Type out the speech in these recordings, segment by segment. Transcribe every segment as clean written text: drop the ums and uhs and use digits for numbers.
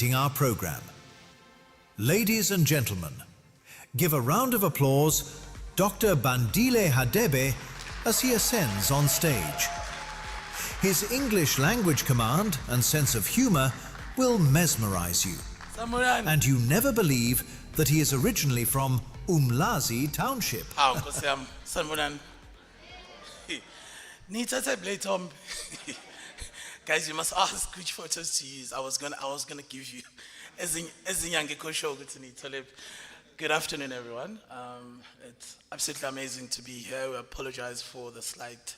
inaugurating our program. Ladies and gentlemen, give a round of applause Dr. Bandile Hadebe as he ascends on stage. His English language command and sense of humor will mesmerize you. And you never believe that he is originally from Umlazi Township. Guys, you must ask which photos to use. I was gonna give you Good afternoon, everyone. It's absolutely amazing to be here. We apologize for the slight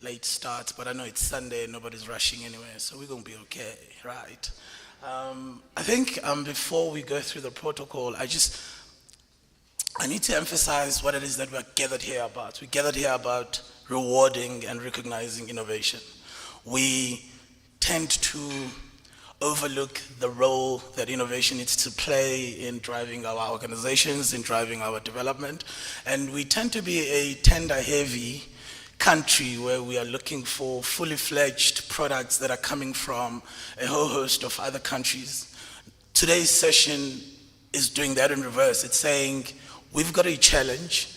late start, but I know it's Sunday and nobody's rushing anywhere, so we're gonna be okay, right? I think before we go through the protocol, I need to emphasize what it is that we're gathered here about. We're gathered here about rewarding and recognizing innovation. We tend to overlook the role that innovation needs to play in driving our organizations, in driving our development. And we tend to be a tender-heavy country where we are looking for fully fledged products that are coming from a whole host of other countries. Today's session is doing that in reverse. It's saying, we've got a challenge.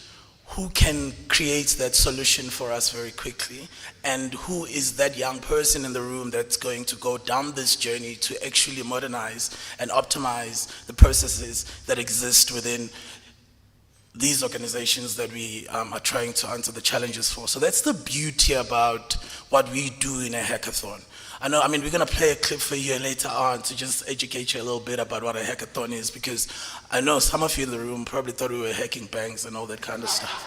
Who can create that solution for us very quickly? And who is that young person in the room that's going to go down this journey to actually modernize and optimize the processes that exist within these organizations that we are trying to answer the challenges for? So that's the beauty about what we do in a hackathon. We're going to play a clip for you later on to just educate you a little bit about what a hackathon is, because I know some of you in the room probably thought we were hacking banks and all that kind of stuff.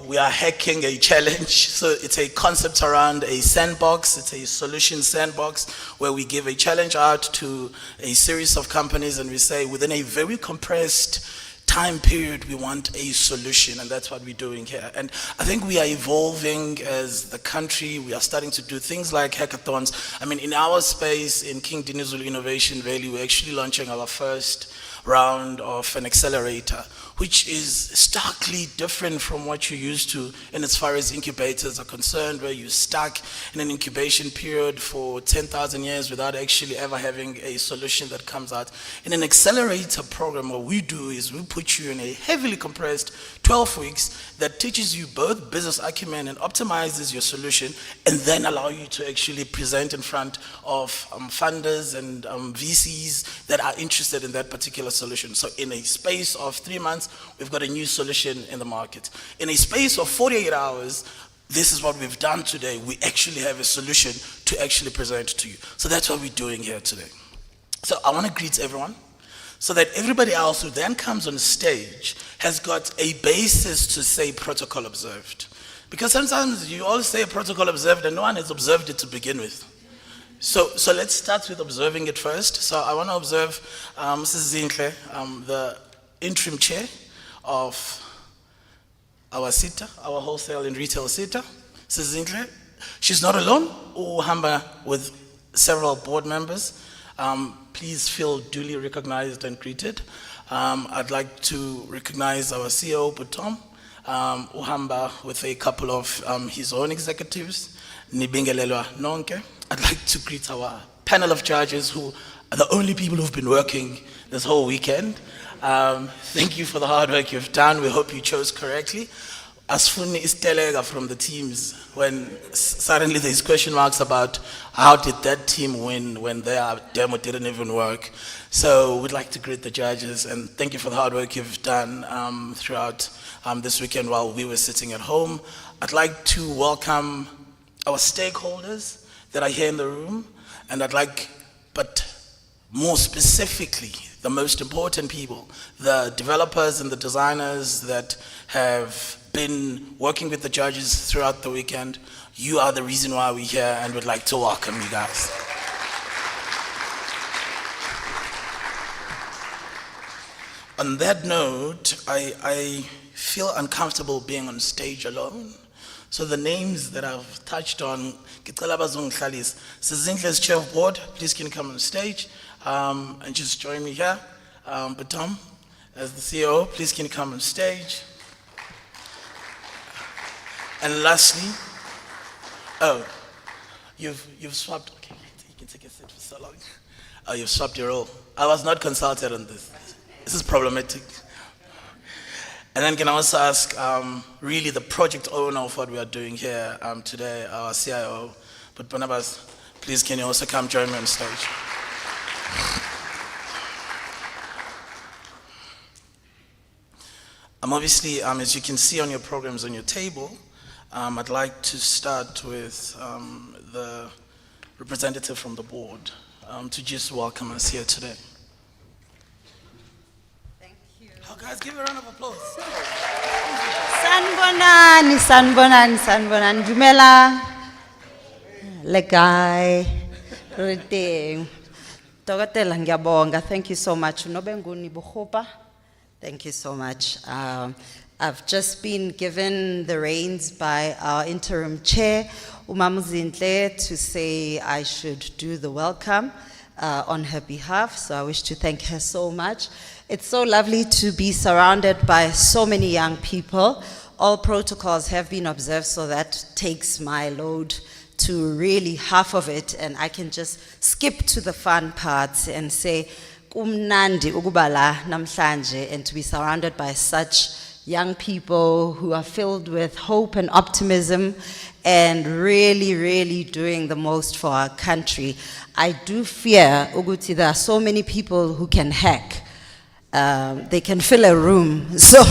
We are hacking a challenge. So it's a concept around a sandbox. It's a solution sandbox where we give a challenge out to a series of companies and we say within a very compressed time period, we want a solution, and that's what we're doing here. And I think we are evolving as the country. We are starting to do things like hackathons. In our space, in King Dinizulu Innovation Valley, we're actually launching our first round of an accelerator, which is starkly different from what you're used to in as far as incubators are concerned, where you're stuck in an incubation period for 10,000 years without actually ever having a solution that comes out. In an accelerator program, what we do is we put you in a heavily compressed 12 weeks that teaches you both business acumen and optimizes your solution, and then allow you to actually present in front of funders and VCs that are interested in that particular solution. So in a space of 3 months, we've got a new solution in the market. In a space of 48 hours, this is what we've done today. We actually have a solution to actually present to you. So that's what we're doing here today. So I want to greet everyone so that everybody else who then comes on stage has got a basis to say protocol observed. Because sometimes you all say protocol observed and no one has observed it to begin with. So let's start with observing it first. So I want to observe Mrs. Zinhle, the interim chair of our SETA, our wholesale and retail SETA. Mrs. Zinhle, she's not alone. Uhamba with several board members. Please feel duly recognized and greeted. I'd like to recognize our CEO, Butom, Uhamba with a couple of his own executives, Nibingelelwa Nonke. I'd like to greet our panel of judges who are the only people who've been working this whole weekend. Thank you for the hard work you've done. We hope you chose correctly. Asfuni Istelega from the teams, when suddenly there's question marks about how did that team win when their demo didn't even work. So we'd like to greet the judges and thank you for the hard work you've done throughout this weekend while we were sitting at home. I'd like to welcome our stakeholders that are here in the room, and but more specifically, the most important people, the developers and the designers that have been working with the judges throughout the weekend. You are the reason why we're here, and we'd like to welcome you guys. On that note, I feel uncomfortable being on stage alone. So the names that I've touched on, Sizinhle's chair of board, please can you come on stage and just join me here. But Tom, as the CEO, please can you come on stage. And lastly, you've swapped, okay, you can take a seat for so long. Oh, you've swapped your role. I was not consulted on this. This is problematic. And then can I also ask, really the project owner of what we are doing here today, our CIO, but Barnabas, please can you also come join me on stage? Obviously, as you can see on your programs on your table, I'd like to start with the representative from the board to just welcome us here today. Thank you. Oh, guys, give a round of applause. Sanbonani, sanbonani, sanbonani. Dumela. Legai. Rete. Dokotela ngiyabonga. Thank you so much. Nobenguni buhopa. Thank you so much. I've just been given the reins by our interim chair, Umamuzintle, to say I should do the welcome on her behalf. So I wish to thank her so much. It's so lovely to be surrounded by so many young people. All protocols have been observed, so that takes my load to really half of it, and I can just skip to the fun parts and say, kumnandi ukubala namhlanje, and to be surrounded by such young people who are filled with hope and optimism and really, really doing the most for our country. I do fear, Uguti, there are so many people who can hack. They can fill a room. So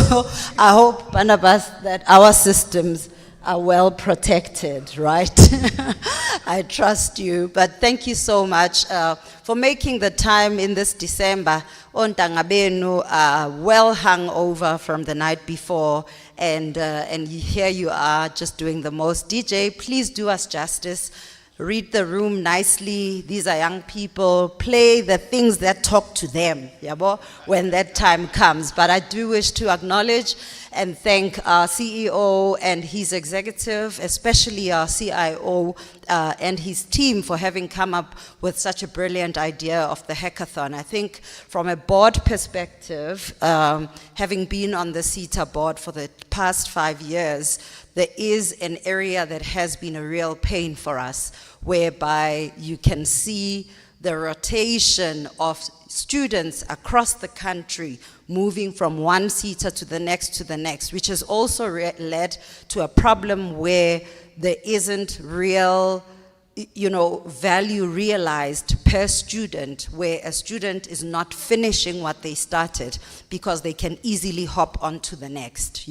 I hope, Barnabas, that our systems are well protected, right? I trust you, but thank you so much for making the time in this December. Ontangabenu well hung over from the night before, and here you are just doing the most. DJ, please do us justice. Read the room nicely. These are young people. Play the things that talk to them, yabo, when that time comes. But I do wish to acknowledge and thank our CEO and his executive, especially our CIO and his team, for having come up with such a brilliant idea of the hackathon. I think from a board perspective, having been on the WSETA board for the past 5 years, there is an area that has been a real pain for us, whereby you can see the rotation of students across the country moving from one WSETA to the next, which has also led to a problem where there isn't real, value realized per student, where a student is not finishing what they started because they can easily hop on to the next,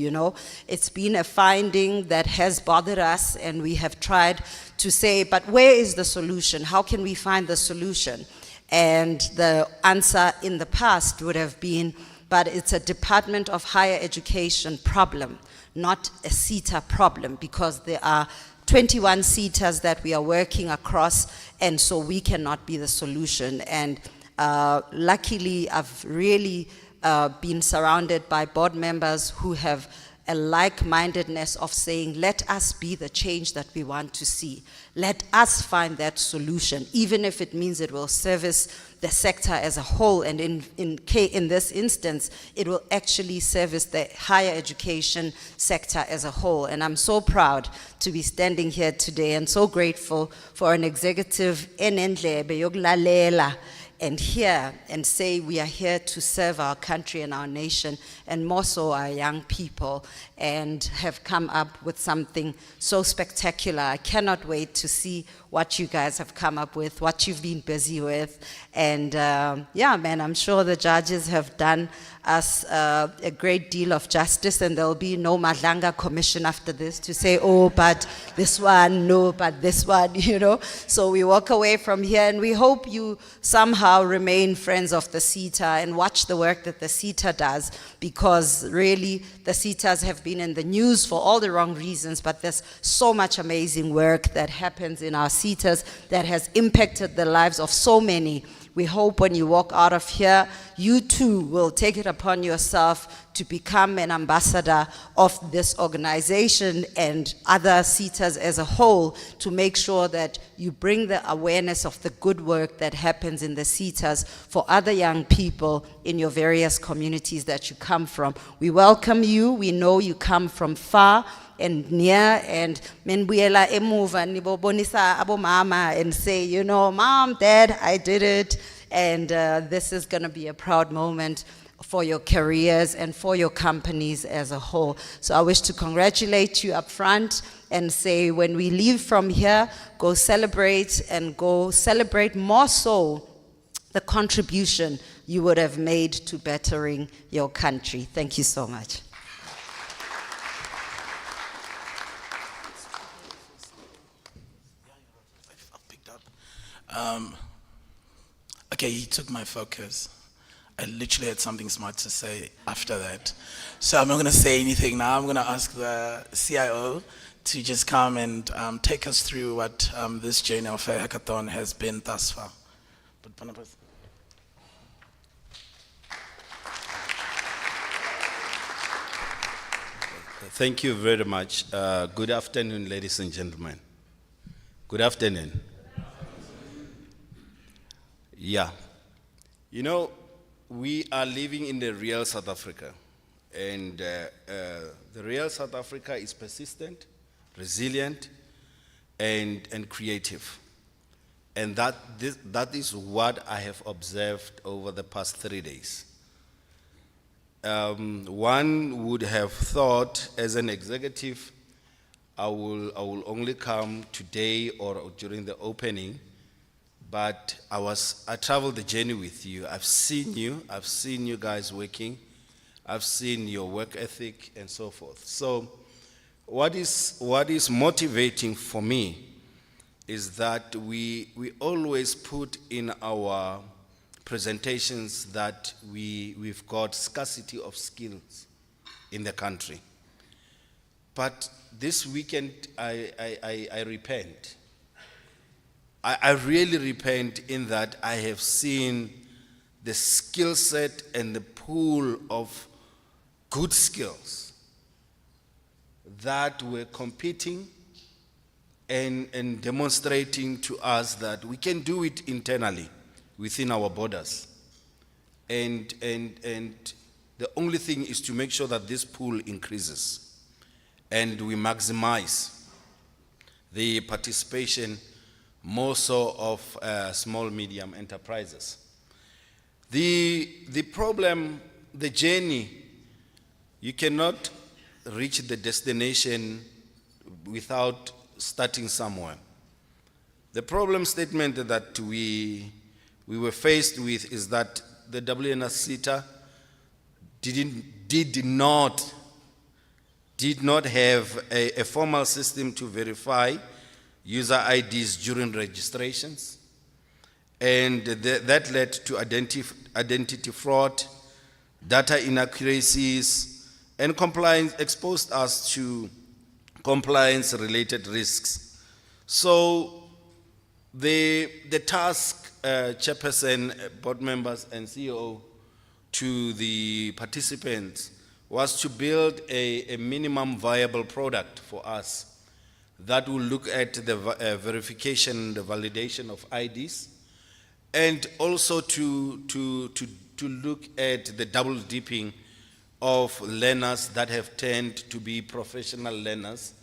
It's been a finding that has bothered us, and we have tried to say, but where is the solution? How can we find the solution? And the answer in the past would have been, but it's a Department of Higher Education problem, not a WSETA problem, because there are 21 WSETAs that we are working across, and so we cannot be the solution. And luckily, I've really been surrounded by board members who have a like-mindedness of saying, let us be the change that we want to see. Let us find that solution, even if it means it will service the sector as a whole, and in this instance, it will actually service the higher education sector as a whole. And I'm so proud to be standing here today and so grateful for an executive enendlebe yokulalela and hear and say we are here to serve our country and our nation, and more so our young people, and have come up with something so spectacular. I cannot wait to see what you guys have come up with, what you've been busy with. And yeah, man, I'm sure the judges have done us a great deal of justice, and there'll be no Madlanga commission after this to say, oh, but this one, no, but this one, So we walk away from here, and we hope you somehow remain friends of the WSETA and watch the work that the WSETA does, because really the WSETAs have been in the news for all the wrong reasons, but there's so much amazing work that happens in our WSETAs that has impacted the lives of so many. We hope when you walk out of here, you too will take it upon yourself to become an ambassador of this organization and other WSETAs as a whole, to make sure that you bring the awareness of the good work that happens in the WSETAs for other young people in your various communities that you come from. We welcome you. We know you come from far and near, and menbuyela emuva nibobonisa abomama and say, Mom, Dad, I did it. And this is going to be a proud moment for your careers and for your companies as a whole. So I wish to congratulate you up front and say, when we leave from here, go celebrate, and go celebrate more so the contribution you would have made to bettering your country. Thank you so much. I've picked up. Okay, he took my focus. I literally had something smart to say after that. So I'm not going to say anything now. I'm going to ask the CIO to just come and take us through what this journey of a hackathon has been thus far. Thank you very much. Good afternoon, ladies and gentlemen. Good afternoon. Yeah. You know, we are living in the real South Africa. And the real South Africa is persistent, resilient, and creative. And that is what I have observed over the past 3 days. One would have thought, as an executive, I will only come today or during the opening, but I traveled the journey with you. I've seen you guys working, I've seen your work ethic and so forth. So what is motivating for me is that we always put in our presentations that we've got scarcity of skills in the country. But this weekend, I repent. I really repent in that I have seen the skill set and the pool of good skills that were competing and demonstrating to us that we can do it internally within our borders. And the only thing is to make sure that this pool increases and we maximize the participation more so of small, medium enterprises. The problem, the journey, you cannot reach the destination without starting somewhere. The problem statement that we were faced with is that the W&RSETA did not have a formal system to verify user IDs during registrations, and that led to identity fraud, data inaccuracies, and compliance exposed us to compliance-related risks. So the task, chairperson, board members, and CEO to the participants was to build a minimum viable product for us that will look at the verification, the validation of IDs, and also to look at the double dipping of learners that have turned to be professional learners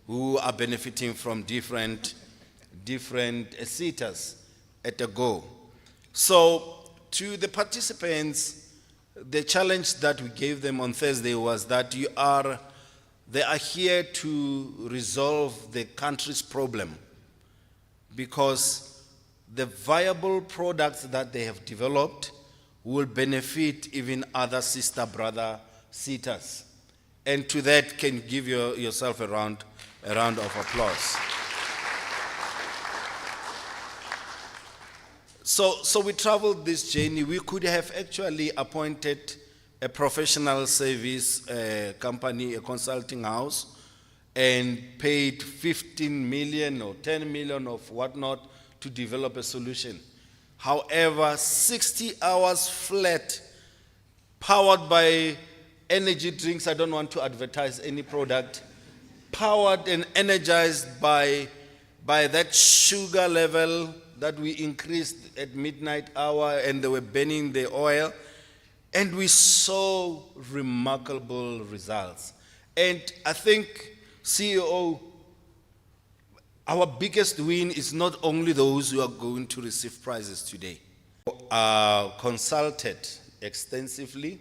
who are benefiting from different seaters at a go. So to the participants, the challenge that we gave them on Thursday was that they are here to resolve the country's problem, because the viable products that they have developed will benefit even other sister brother seaters. And to that, can give yourself a round of applause. So we traveled this journey. We could have actually appointed a professional service company, a consulting house, and paid 15 million or 10 million of whatnot to develop a solution. However, 60 hours flat, powered by energy drinks, I don't want to advertise any product, powered and energized by that sugar level that we increased at midnight hour, and they were burning the oil. And we saw remarkable results. And I think, CEO, our biggest win is not only those who are going to receive prizes today. Consulted extensively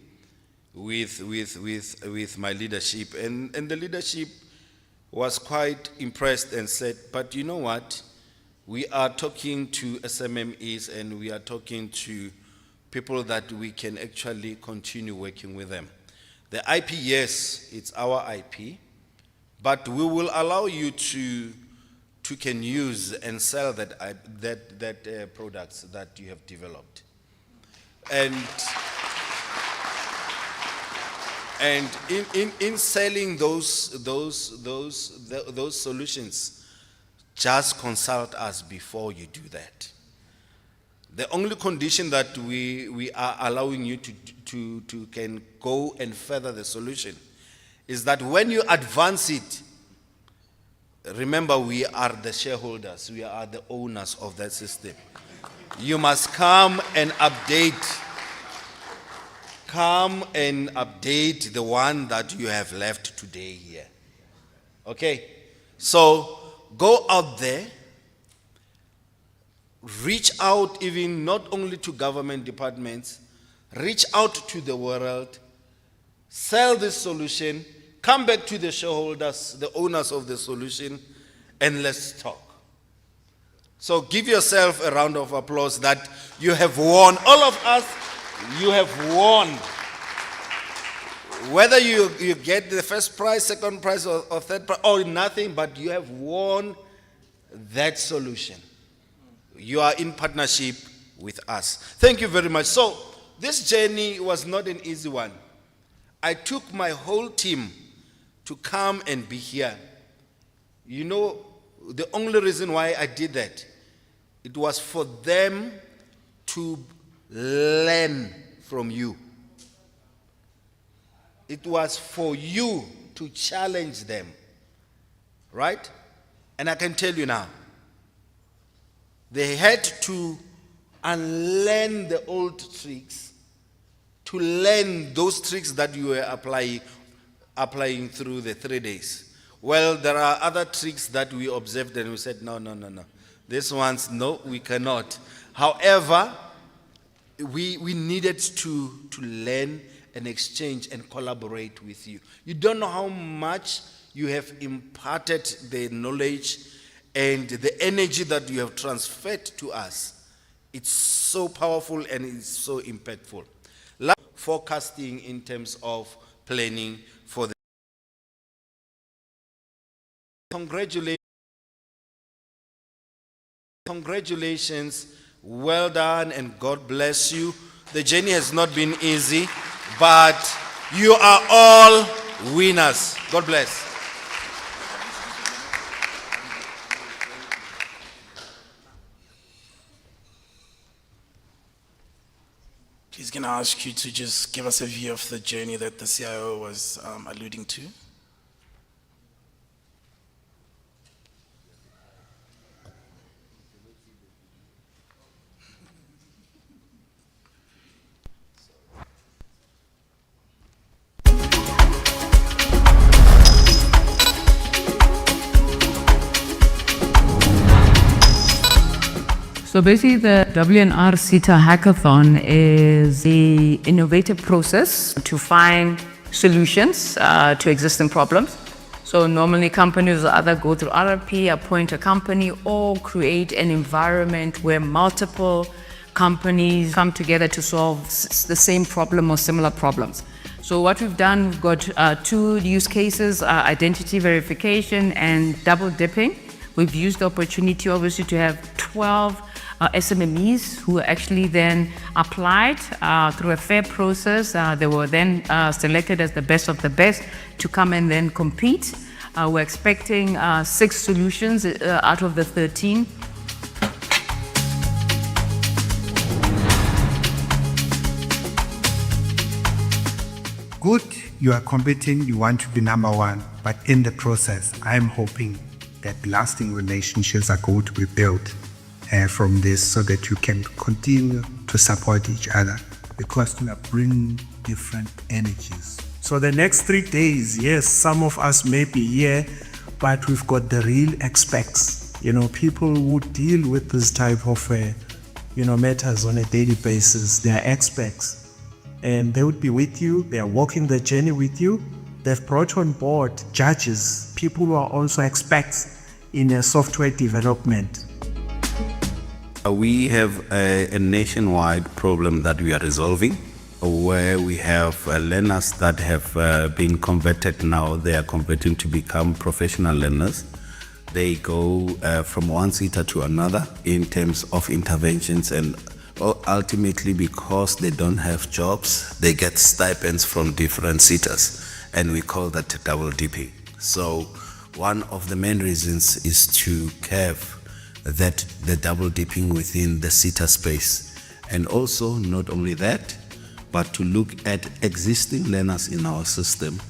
with my leadership, and the leadership was quite impressed and said, but you know what, we are talking to SMMEs and we are talking to people that we can actually continue working with them. The IP, yes, it's our IP, but we will allow you to can use and sell that products that you have developed. And in selling those solutions, just consult us before you do that. The only condition that we are allowing you to can go and further the solution is that when you advance it, remember, we are the shareholders, we are the owners of that system. You must come and update the one that you have left today here. Okay? So go out there, reach out even not only to government departments, reach out to the world, sell this solution, come back to the shareholders, the owners of the solution, and let's talk. So give yourself a round of applause that you have won. All of us, you have won. Whether you get the first prize, second prize, or third prize, or nothing, but you have won that solution. You are in partnership with us. Thank you very much. So this journey was not an easy one. I took my whole team to come and be here. You know, the only reason why I did that, it was for them to learn from you. It was for you to challenge them, right? And I can tell you now, they had to unlearn the old tricks to learn those tricks that you were applying through the 3 days. Well, there are other tricks that we observed and we said, no. This one's, no, we cannot. However, we needed to learn and exchange and collaborate with you. You don't know how much you have imparted the knowledge and the energy that you have transferred to us. It's so powerful and it's so impactful. Forecasting in terms of planning for the Congratulations, well done, and God bless you. The journey has not been easy, but you are all winners. God bless. Please can I ask you to just give us a view of the journey that the CIO was alluding to? So basically the W&RSETA Hackathon is the innovative process to find solutions to existing problems. So normally companies either go through RFP, appoint a company, or create an environment where multiple companies come together to solve the same problem or similar problems. So what we've done, we've got 2 use cases, identity verification and double dipping. We've used the opportunity obviously to have 12 SMMEs who actually then applied through a fair process. They were then selected as the best of the best to come and then compete. We're expecting 6 solutions out of the 13. Good, you are competing, you want to be number 1, but in the process, I'm hoping that lasting relationships are going to be built from this so that you can continue to support each other because we are bringing different energies. So the next 3 days, yes, some of us may be here, but we've got the real experts, people who deal with this type of matters on a daily basis. They are experts, and they would be with you. They are walking the journey with you. They've brought on board judges, people who are also experts in software development. We have a nationwide problem that we are resolving, where we have learners that have been converted now. They are converting to become professional learners. They go from one SETA to another in terms of interventions, and ultimately, because they don't have jobs, they get stipends from different SETAs, and we call that double dipping. So one of the main reasons is to curb that the double dipping within the SETA space, and also not only that, but to look at existing learners in our system,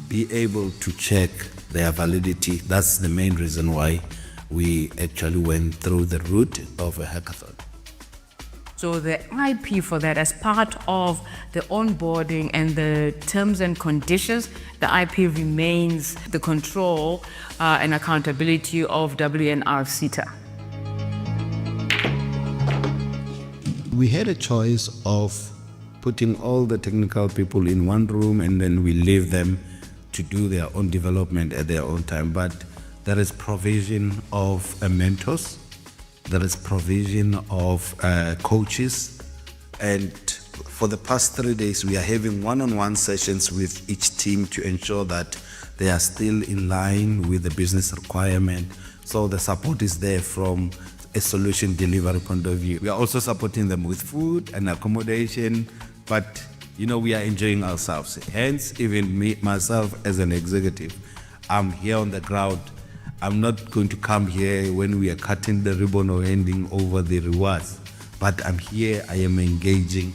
be able to check their validity. That's the main reason why we actually went through the route of a hackathon. So the IP for that, as part of the onboarding and the terms and conditions, the IP remains the control and accountability of W&RSETA. We had a choice of putting all the technical people in one room and then we leave them to do their own development at their own time. But there is provision of mentors, there is provision of coaches, and for the past 3 days we are having one-on-one sessions with each team to ensure that they are still in line with the business requirement. So the support is there from a solution delivery point of view. We are also supporting them with food and accommodation, but we are enjoying ourselves. Hence, even me, myself as an executive, I'm here on the ground. I'm not going to come here when we are cutting the ribbon or handing over the rewards, but I'm here, I am engaging,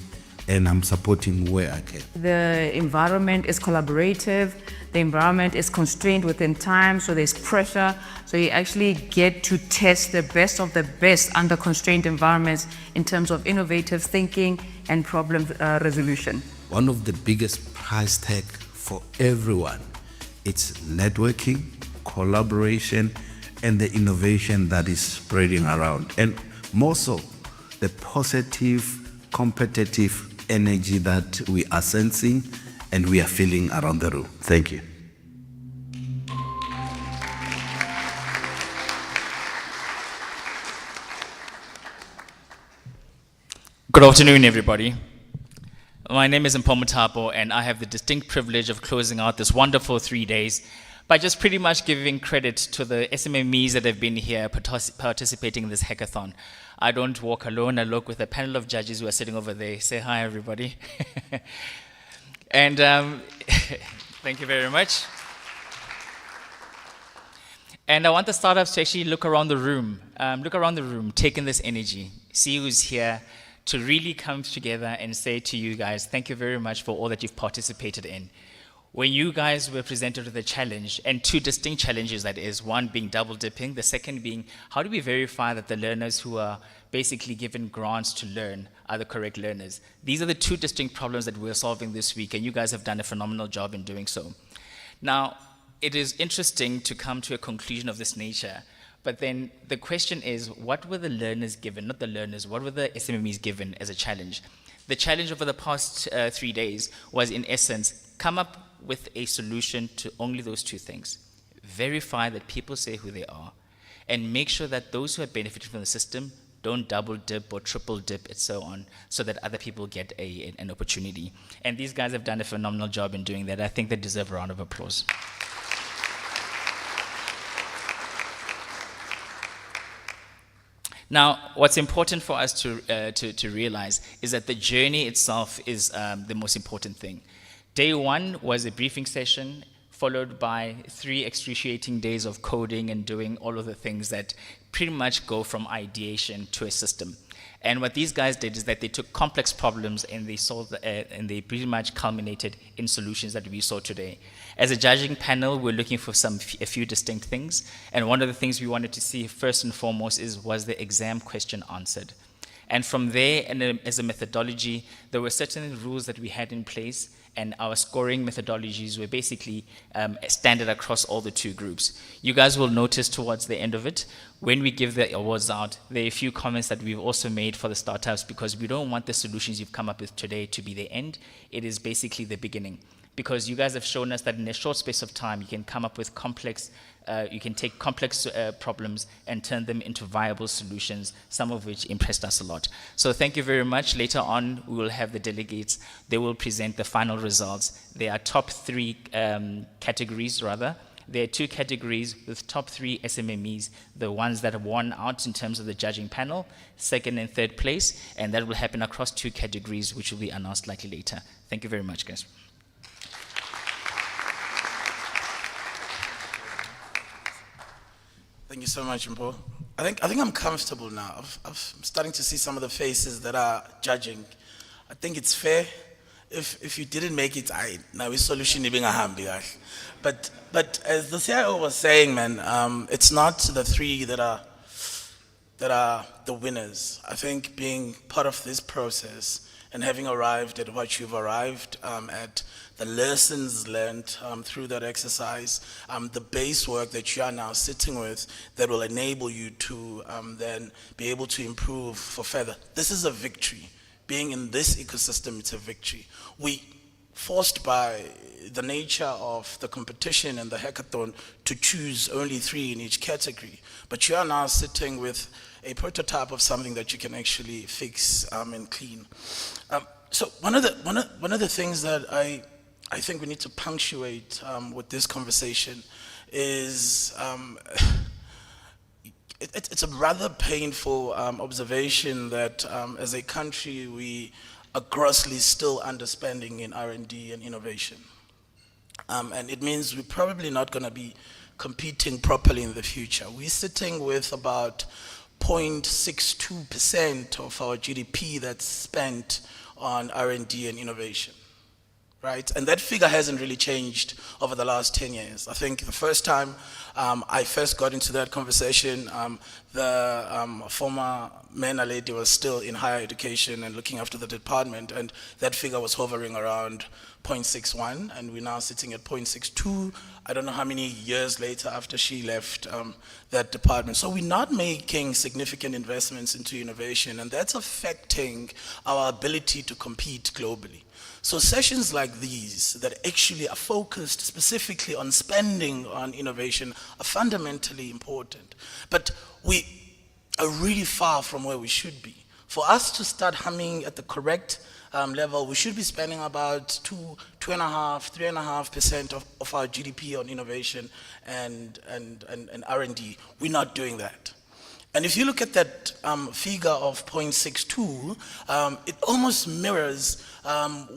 and I'm supporting where I can. The environment is collaborative, the environment is constrained within time, so there's pressure, so you actually get to test the best of the best under constrained environments in terms of innovative thinking and problem resolution. One of the biggest price tag for everyone, it's networking, collaboration, and the innovation that is spreading around. And more so, the positive, competitive energy that we are sensing and we are feeling around the room. Thank you. Good afternoon, everybody. My name is Mpomothapo, and I have the distinct privilege of closing out this wonderful 3 days by just pretty much giving credit to the SMMEs that have been here participating in this hackathon. I don't walk alone, I walk with a panel of judges who are sitting over there. Say hi, everybody. And thank you very much. And I want the startups to actually look around the room, take in this energy, see who's here, to really come together and say to you guys, thank you very much for all that you've participated in. When you guys were presented with a challenge, and two distinct challenges that is, one being double dipping, the second being, how do we verify that the learners who are basically given grants to learn are the correct learners? These are the two distinct problems that we're solving this week, and you guys have done a phenomenal job in doing so. Now, it is interesting to come to a conclusion of this nature, but then the question is, what were the learners given, not the learners, what were the SMMEs given as a challenge? The challenge over the past 3 days was, in essence, come up with a solution to only those two things. Verify that people say who they are, and make sure that those who have benefited from the system don't double dip or triple dip and so on, so that other people get an opportunity. And these guys have done a phenomenal job in doing that. I think they deserve a round of applause. Now, what's important for us to realize is that the journey itself is the most important thing. Day one was a briefing session, followed by 3 excruciating days of coding and doing all of the things that pretty much go from ideation to a system. And what these guys did is that they took complex problems and they solved, and they pretty much culminated in solutions that we saw today. As a judging panel, we're looking for a few distinct things. And one of the things we wanted to see first and foremost was the exam question answered. And from there, and as a methodology, there were certain rules that we had in place, and our scoring methodologies were basically standard across all the two groups. You guys will notice towards the end of it, when we give the awards out, there are a few comments that we've also made for the startups, because we don't want the solutions you've come up with today to be the end. It is basically the beginning. Because you guys have shown us that in a short space of time, you can come up with complex, you can take complex problems and turn them into viable solutions, some of which impressed us a lot. So thank you very much. Later on, we will have the delegates. They will present the final results. There are top three categories, rather. There are two categories with top three SMMEs, the ones that have won out in terms of the judging panel, second and third place, and that will happen across two categories, which will be announced slightly later. Thank you very much, guys. Thank you so much, Mpo. I think I'm comfortable now. I'm starting to see some of the faces that are judging. I think it's fair. If you didn't make it, now is solution being a hambi. But as the CIO was saying, man, it's not the three that are the winners. I think being part of this process and having arrived at what you've arrived at, the lessons learned through that exercise, the base work that you are now sitting with that will enable you to then be able to improve for further. This is a victory. Being in this ecosystem, it's a victory. We, forced by the nature of the competition and the hackathon, to choose only 3 in each category. But you are now sitting with a prototype of something that you can actually fix and clean. So one of the things that I think we need to punctuate with this conversation is it's a rather painful observation that as a country we are grossly still underspending in R&D and innovation. And it means we're probably not going to be competing properly in the future. We're sitting with about 0.62% of our GDP that's spent on R&D and innovation, right? And that figure hasn't really changed over the last 10 years. I think the first time I first got into that conversation, the former MENA lady was still in higher education and looking after the department, and that figure was hovering around 0.61, and we're now sitting at 0.62. I don't know how many years later after she left that department. So we're not making significant investments into innovation, and that's affecting our ability to compete globally. So sessions like these that actually are focused specifically on spending on innovation are fundamentally important. But we are really far from where we should be. For us to start humming at the correct level, we should be spending about 3.5% of our GDP on innovation and R&D. We're not doing that. And if you look at that figure of 0.62, it almost mirrors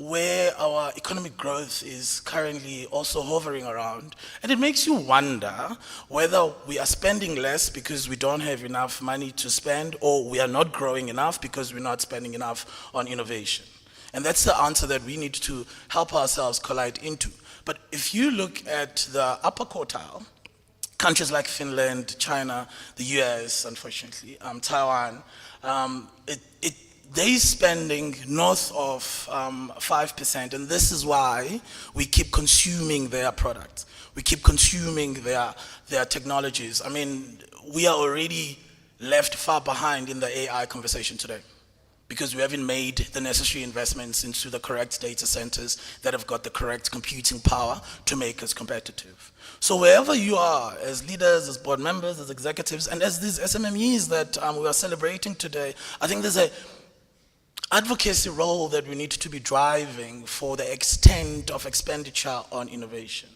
where our economic growth is currently also hovering around. And it makes you wonder whether we are spending less because we don't have enough money to spend, or we are not growing enough because we're not spending enough on innovation. And that's the answer that we need to help ourselves collide into. But if you look at the upper quartile, countries like Finland, China, the US, unfortunately, Taiwan, they're spending north of 5%, and this is why we keep consuming their products. We keep consuming their technologies. I mean, we are already left far behind in the AI conversation today, because we haven't made the necessary investments into the correct data centers that have got the correct computing power to make us competitive. So wherever you are, as leaders, as board members, as executives, and as these SMMEs that we are celebrating today, I think there's an advocacy role that we need to be driving for the extent of expenditure on innovation.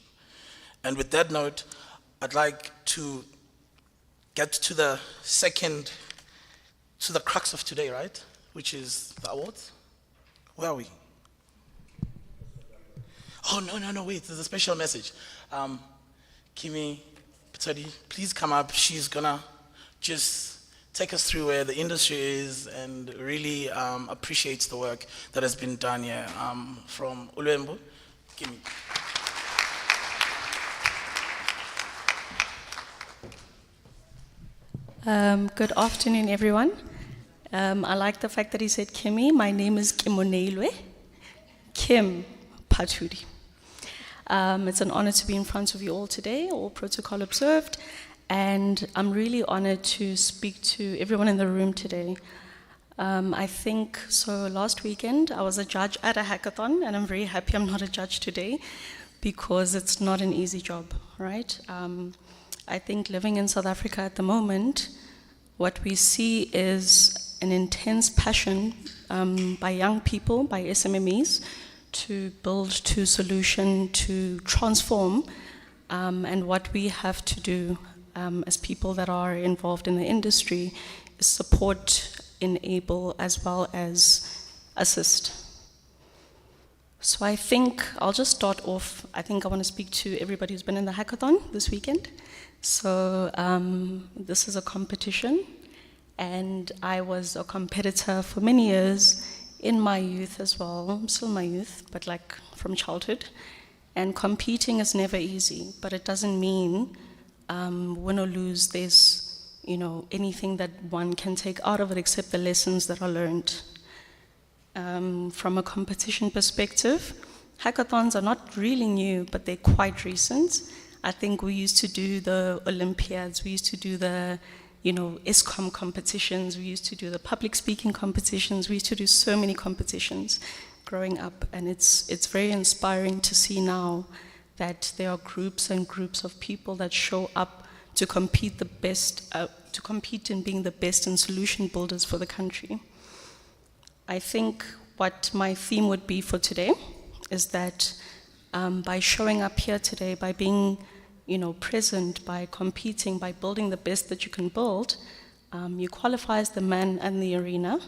And with that note, I'd like to get to the crux of today, right? Which is the awards. Where are we? Oh, no, wait, there's a special message. Kimi Pitsodi, please come up. She's gonna just take us through where the industry is and really appreciates the work that has been done here from Ulwembu. Kimi. Good afternoon, everyone. I like the fact that he said Kimi. My name is Kimoneilwe. Kim, Patudi. It's an honor to be in front of you all today, all protocol observed, and I'm really honored to speak to everyone in the room today. I think, so last weekend I was a judge at a hackathon, and I'm very happy I'm not a judge today because it's not an easy job, right? I think living in South Africa at the moment, what we see is an intense passion by young people, by SMMEs, to build, to solution, to transform, and what we have to do as people that are involved in the industry is support, enable, as well as assist. So I think I'll just start off. I think I want to speak to everybody who's been in the hackathon this weekend. So this is a competition, and I was a competitor for many years in my youth as well. I'm still in my youth, but like from childhood. And competing is never easy, but it doesn't mean win or lose, there's anything that one can take out of it except the lessons that are learned. From a competition perspective, hackathons are not really new, but they're quite recent. I think we used to do the Olympiads, we used to do the ESCOM competitions, we used to do the public speaking competitions, we used to do so many competitions growing up, and it's very inspiring to see now that there are groups and groups of people that show up to compete in being the best and solution builders for the country. I think what my theme would be for today is that by showing up here today, by being present, by competing, by building the best that you can build, you qualify as the man in the arena.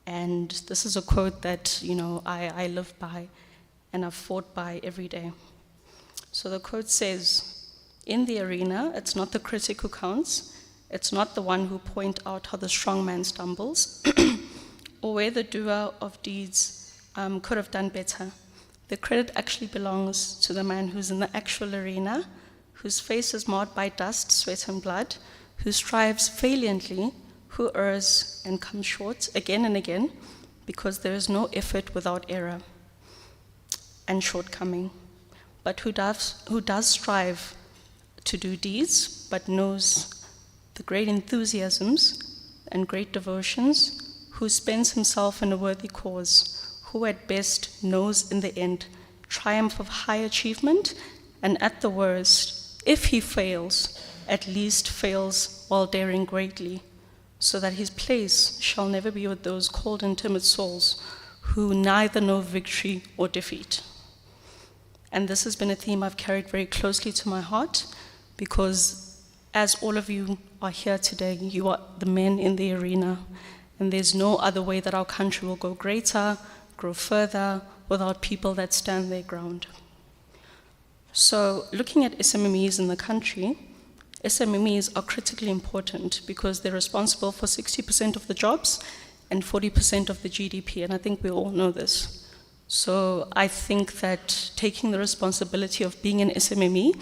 And this is a quote that I live by and I've fought by every day. So the quote says, in the arena, it's not the critic who counts, it's not the one who points out how the strong man stumbles, or where the doer of deeds could have done better. The credit actually belongs to the man who's in the actual arena, whose face is marred by dust, sweat, and blood, who strives valiantly, who errs and comes short again and again, because there is no effort without error and shortcoming, but who does strive to do deeds, but knows the great enthusiasms and great devotions, who spends himself in a worthy cause, who at best knows in the end triumph of high achievement, and at the worst, if he fails, at least fails while daring greatly, so that his place shall never be with those cold and timid souls who neither know victory or defeat. And this has been a theme I've carried very closely to my heart, because as all of you are here today, you are the men in the arena, and there's no other way that our country will go greater, grow further, without people that stand their ground. So looking at SMMEs in the country, SMMEs are critically important because they're responsible for 60% of the jobs and 40% of the GDP, and I think we all know this. So I think that taking the responsibility of being an SMME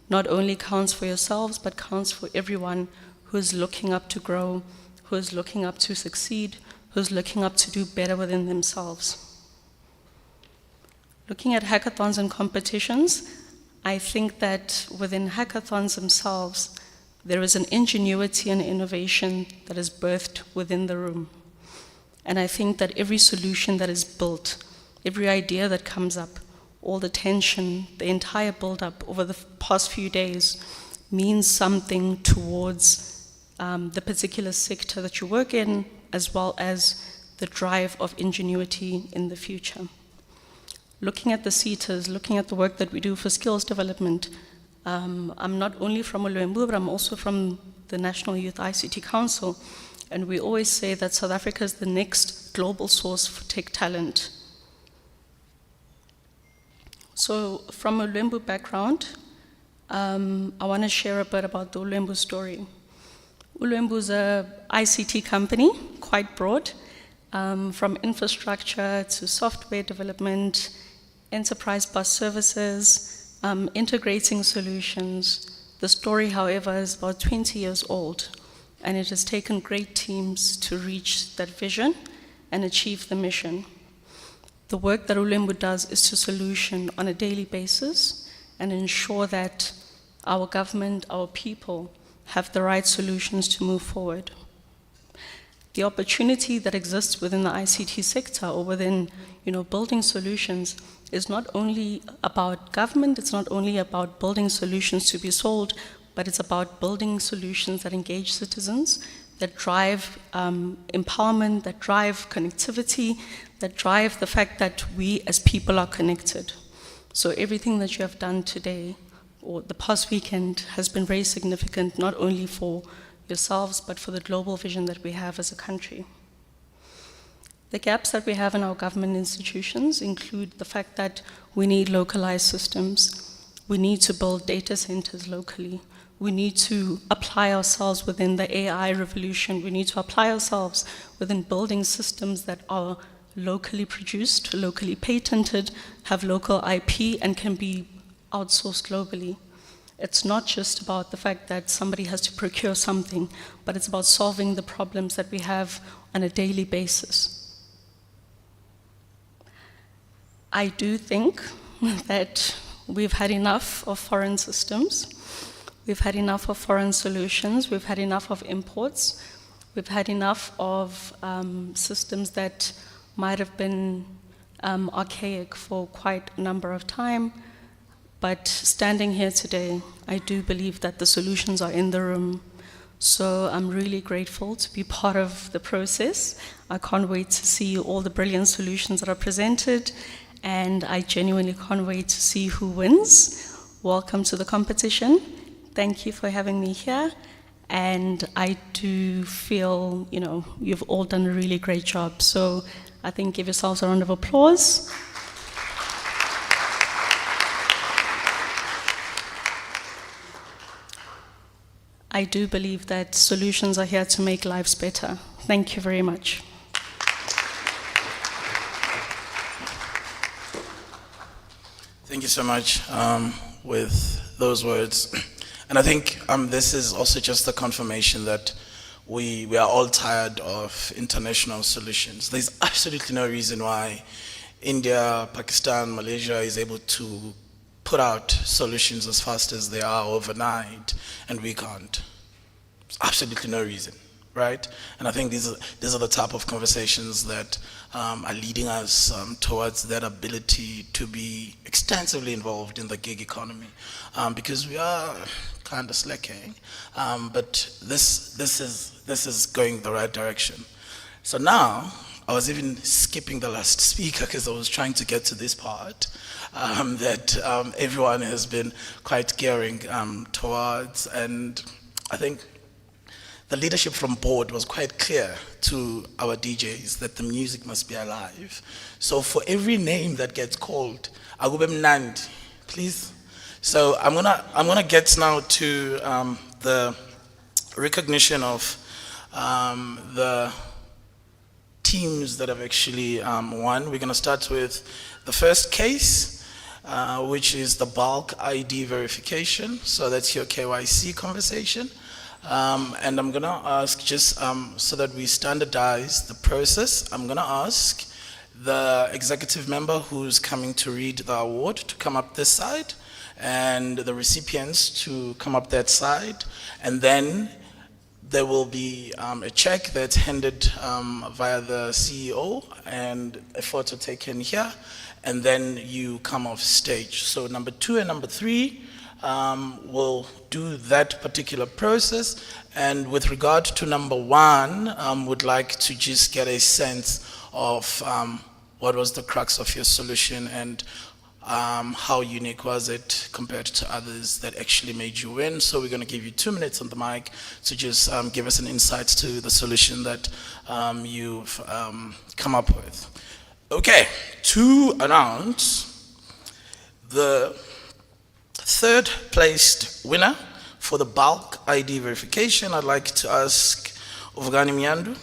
not only counts for yourselves, but counts for everyone who is looking up to grow, who is looking up to succeed, who is looking up to do better within themselves. Looking at hackathons and competitions, I think that within hackathons themselves, there is an ingenuity and innovation that is birthed within the room. And I think that every solution that is built, every idea that comes up, all the tension, the entire build-up over the past few days means something towards the particular sector that you work in, as well as the drive of ingenuity in the future. Looking at the SETAs, looking at the work that we do for skills development, I'm not only from W&RSETA, but I'm also from the National Youth ICT Council, and we always say that South Africa is the next global source for tech talent. So from a W&RSETA background, I want to share a bit about the W&RSETA story. W&RSETA is an ICT company, quite broad, from infrastructure to software development, enterprise bus services, integrating solutions. The story, however, is about 20 years old, and it has taken great teams to reach that vision and achieve the mission. The work that Ulembu does is to solution on a daily basis and ensure that our government, our people, have the right solutions to move forward. The opportunity that exists within the ICT sector or within, building solutions is not only about government, it's not only about building solutions to be sold, but it's about building solutions that engage citizens, that drive empowerment, that drive connectivity, that drive the fact that we as people are connected. So everything that you have done today or the past weekend has been very significant, not only for yourselves, but for the global vision that we have as a country. The gaps that we have in our government institutions include the fact that we need localized systems. We need to build data centers locally. We need to apply ourselves within the AI revolution. We need to apply ourselves within building systems that are locally produced, locally patented, have local IP, and can be outsourced globally. It's not just about the fact that somebody has to procure something, but it's about solving the problems that we have on a daily basis. I do think that we've had enough of foreign systems. We've had enough of foreign solutions. We've had enough of imports. We've had enough of systems that might have been archaic for quite a number of time. But standing here today, I do believe that the solutions are in the room. So I'm really grateful to be part of the process. I can't wait to see all the brilliant solutions that are presented, and I genuinely can't wait to see who wins. Welcome to the competition. Thank you for having me here. And I do feel, you've all done a really great job. So I think give yourselves a round of applause. I do believe that solutions are here to make lives better. Thank you very much. Thank you so much with those words. And I think this is also just a confirmation that we are all tired of international solutions. There's absolutely no reason why India, Pakistan, Malaysia is able to put out solutions as fast as they are overnight, and we can't. There's absolutely no reason, right? And I think these are the type of conversations that are leading us towards that ability to be extensively involved in the gig economy, because we are kind of slacking, but this is going the right direction. So now, I was even skipping the last speaker because I was trying to get to this part that everyone has been quite gearing towards, and I think the leadership from board was quite clear to our DJs that the music must be alive. So for every name that gets called, Agube Mnandi, please. So I'm gonna get now to the recognition of the teams that have actually won. We're gonna start with the first case, which is the bulk ID verification. So that's your KYC conversation. And I'm gonna ask, just so that we standardize the process, I'm gonna ask the executive member who's coming to read the award to come up this side, and the recipients to come up that side, and then there will be a check that's handed via the CEO and a photo taken here, and then you come off stage. So number 2 and number 3 will do that particular process. And with regard to number 1, would like to just get a sense of what was the crux of your solution and how unique was it compared to others that actually made you win. So we're going to give you 2 minutes on the mic to just give us an insight to the solution that you've come up with. Okay, to announce the 3rd placed winner for the bulk ID verification, I'd like to ask Uvugani Myandu,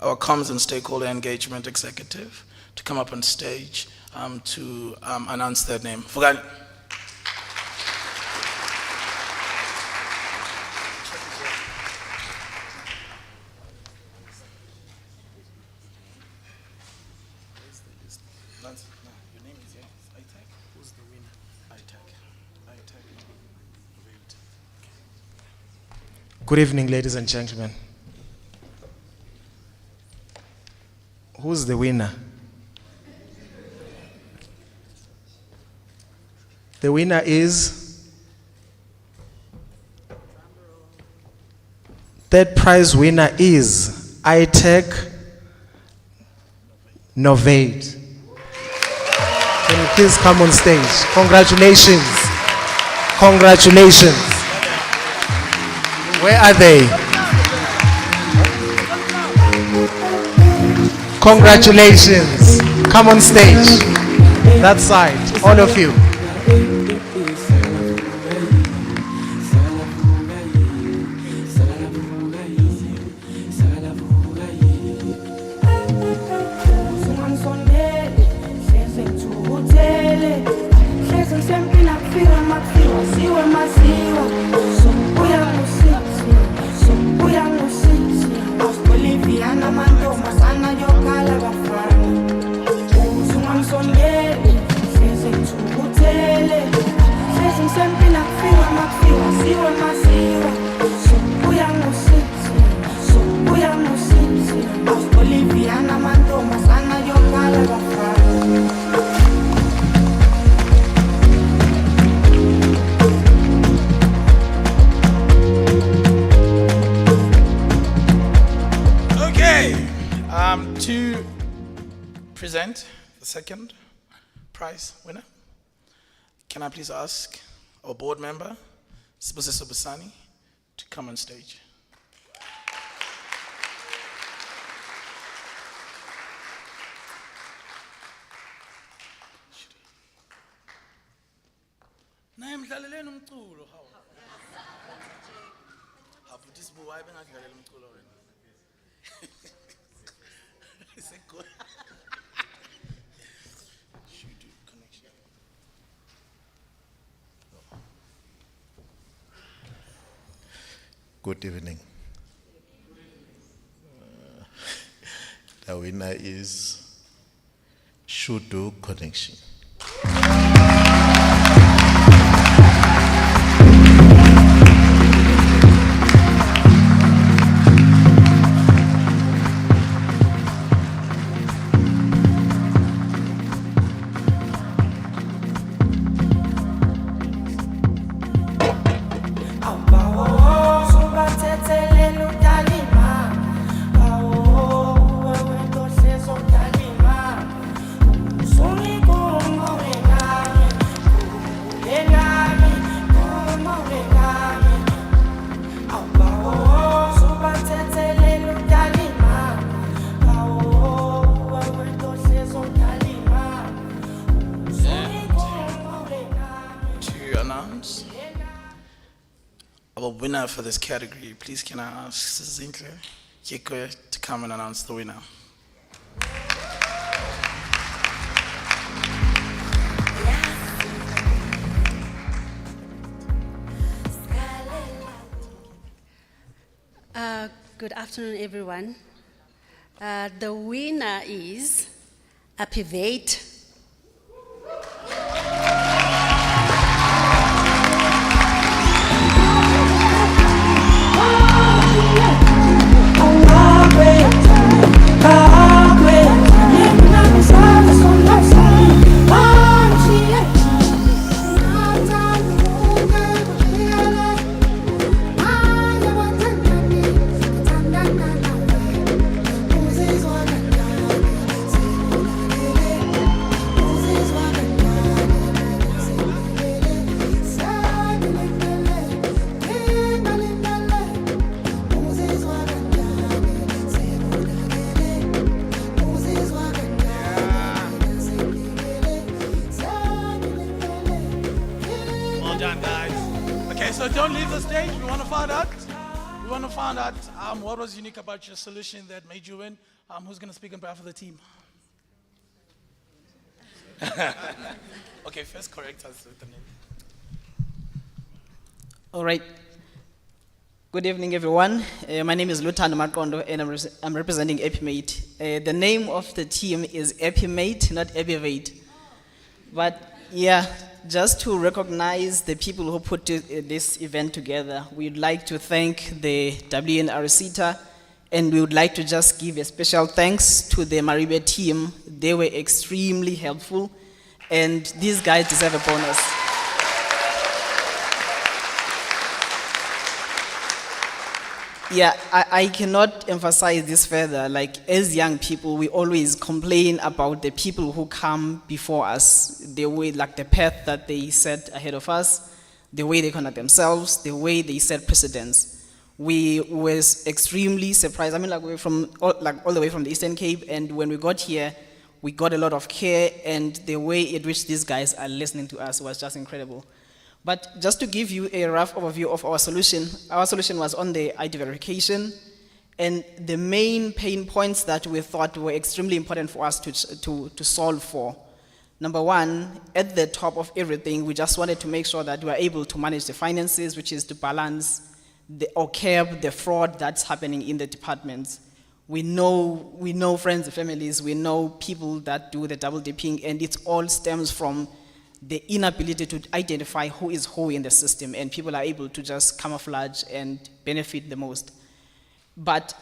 our Comms and Stakeholder Engagement Executive, to come up on stage to announce their name. Uvugani. Francis, no, your name is ITAC? Who's the winner? ITAC. Good evening, ladies and gentlemen. Who's the winner? The winner is third prize winner is iTech Novate. Can you please come on stage? Congratulations. Congratulations. Where are they? Congratulations. Come on stage. That side, all of you. To present the second prize winner, can I please ask our board member, Sibusiso Busani, to come on stage. Naye mdlaleleni umculo hawo. Hafuthi sibuka hayi bengadlalela umculo wena. Is it good? Should do connection. Good evening. The winner is Shudu Connection. Our winner for this category, please can I ask Zinkle Kiko to come and announce the winner. Good afternoon, everyone. The winner is Apivate. Well done, guys. Okay, so don't leave the stage. We want to find out. What was unique about your solution that made you win. Who's going to speak on behalf of the team? Okay, first correct us with the name. All right. Good evening, everyone. My name is Lutan Makondo, and I'm representing Epimate The name of the team is Epimate, not Epivate. But yeah, just to recognize the people who put this event together, we'd like to thank the W&RSETA, and we would like to just give a special thanks to the Maribe team. They were extremely helpful, and these guys deserve a bonus. Yeah, I cannot emphasize this further. Like, as young people, we always complain about the people who come before us, the way, like the path that they set ahead of us, the way they conduct themselves, the way they set precedents. We were extremely surprised. I mean, like, we're from all the way from the Eastern Cape, and when we got here, we got a lot of care, and the way at which these guys are listening to us was just incredible. But just to give you a rough overview of our solution was on the ID verification, and the main pain points that we thought were extremely important for us to solve for. Number one, at the top of everything, we just wanted to make sure that we are able to manage the finances, which is to balance or curb the fraud that's happening in the departments. We know friends and families, we know people that do the double dipping, and it all stems from the inability to identify who is who in the system, and people are able to just camouflage and benefit the most. But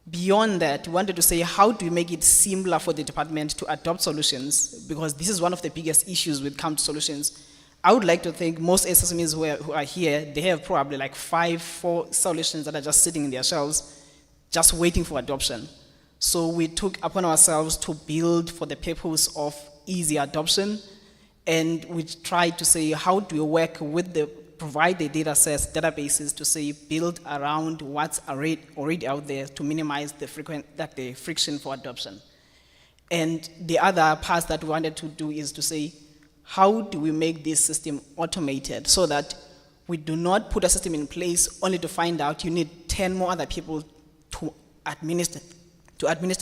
beyond that, we wanted to say, how do we make it simpler for the department to adopt solutions? Because this is one of the biggest issues with come to solutions. I would like to think most SSMEs who are here, they have probably like 4 solutions that are just sitting in their shelves, just waiting for adoption. So we took upon ourselves to build for the purpose of easy adoption. And we tried to say, how do we work with provide the data sets, databases to say, build around what's already out there to minimize the friction for adoption. And the other part that we wanted to do is to say, how do we make this system automated so that we do not put a system in place only to find out you need 10 more other people to administer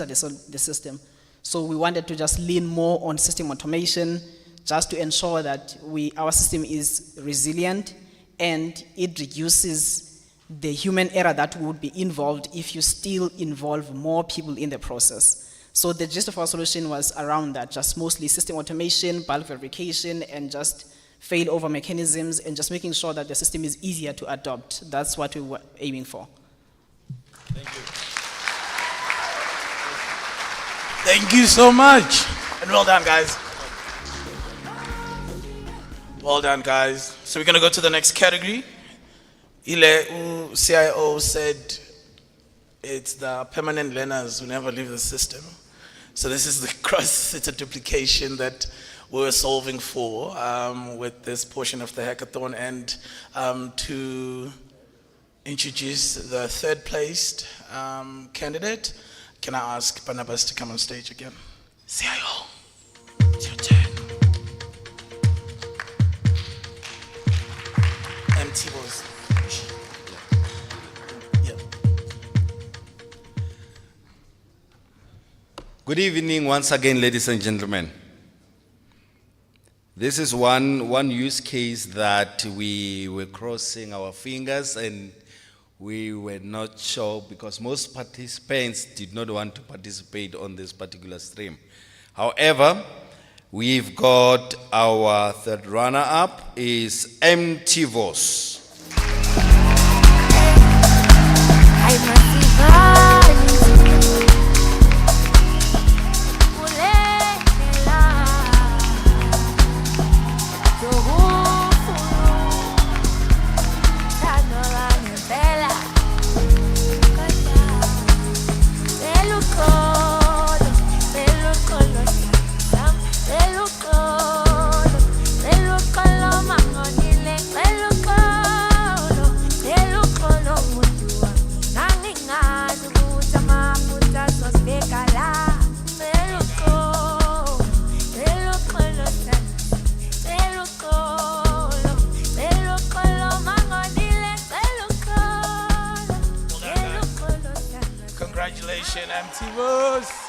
the system. So we wanted to just lean more on system automation, just to ensure that our system is resilient and it reduces the human error that would be involved if you still involve more people in the process. So the gist of our solution was around that, just mostly system automation, bulk verification, and just failover mechanisms, and just making sure that the system is easier to adopt. That's what we were aiming for. Thank you. Thank you so much. And well done, guys. Well done, guys. So we're going to go to the next category. Ile, CIO said it's the permanent learners who never leave the system. So this is the cross-seta duplication that we were solving for with this portion of the hackathon. And to introduce the third placed candidate, can I ask Barnabas to come on stage again? CIO, it's your turn. MT was. Yeah. Good evening once again, ladies and gentlemen. This is one use case that we were crossing our fingers and we were not sure because most participants did not want to participate on this particular stream. However, we've got our third runner-up is MTVOS. Congratulations, MTVOS.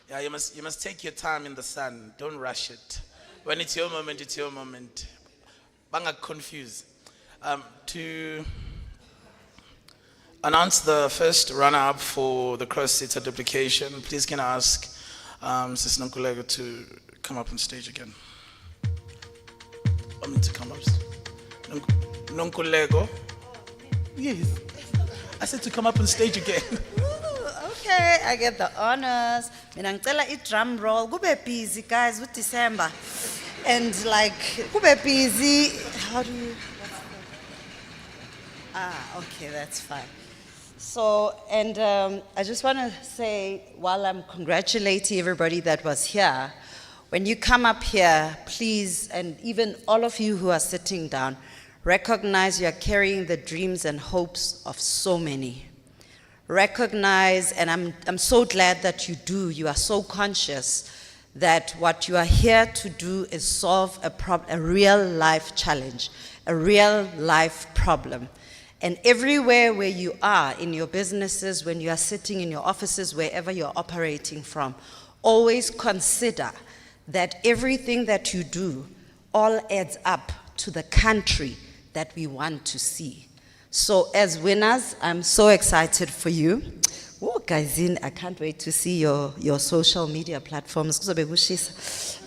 Yeah, you must take your time in the sun. Don't rush it. When it's your moment, it's your moment. Banga confuse. To announce the first runner-up for the cross-seater duplication. Please can I ask Sis Nonkulego to come up on stage again? I mean to come up. Nonkulego. Yes. I said to come up on stage again. Okay, I get the honors. Mina ngicela i-drum roll. Kube busy, guys, with December. And like, kube busy. How do you? Okay, that's fine. So, and I just want to say, while I'm congratulating everybody that was here, when you come up here, please, and even all of you who are sitting down, recognize you are carrying the dreams and hopes of so many. Recognize, and I'm so glad that you do, you are so conscious that what you are here to do is solve a real life challenge, a real life problem. And everywhere where you are, in your businesses, when you are sitting in your offices, wherever you're operating from, always consider that everything that you do all adds up to the country that we want to see. So as winners, I'm so excited for you. Oh, guys, I can't wait to see your social media platforms.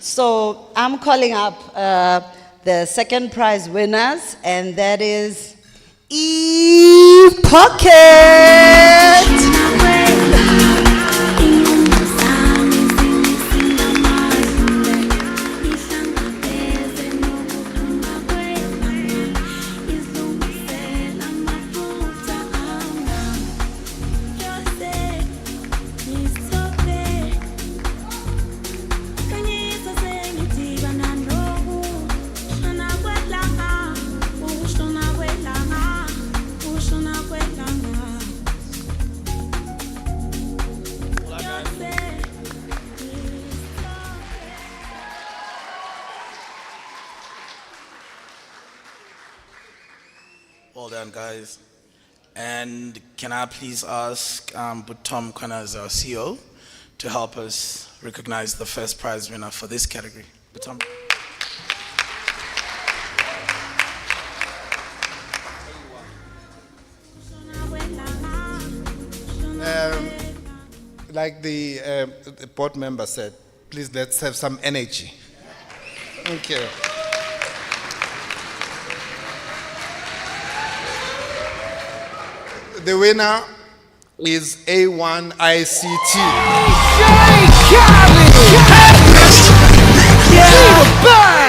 So I'm calling up the second prize winners, and that is E-Pocket. Well done, guys. And can I please ask Tom Kwana, as our CEO, to help us recognize the first prize winner for this category? Tom. Like the board member said, please let's have some energy. Thank you. The winner is A1ICT.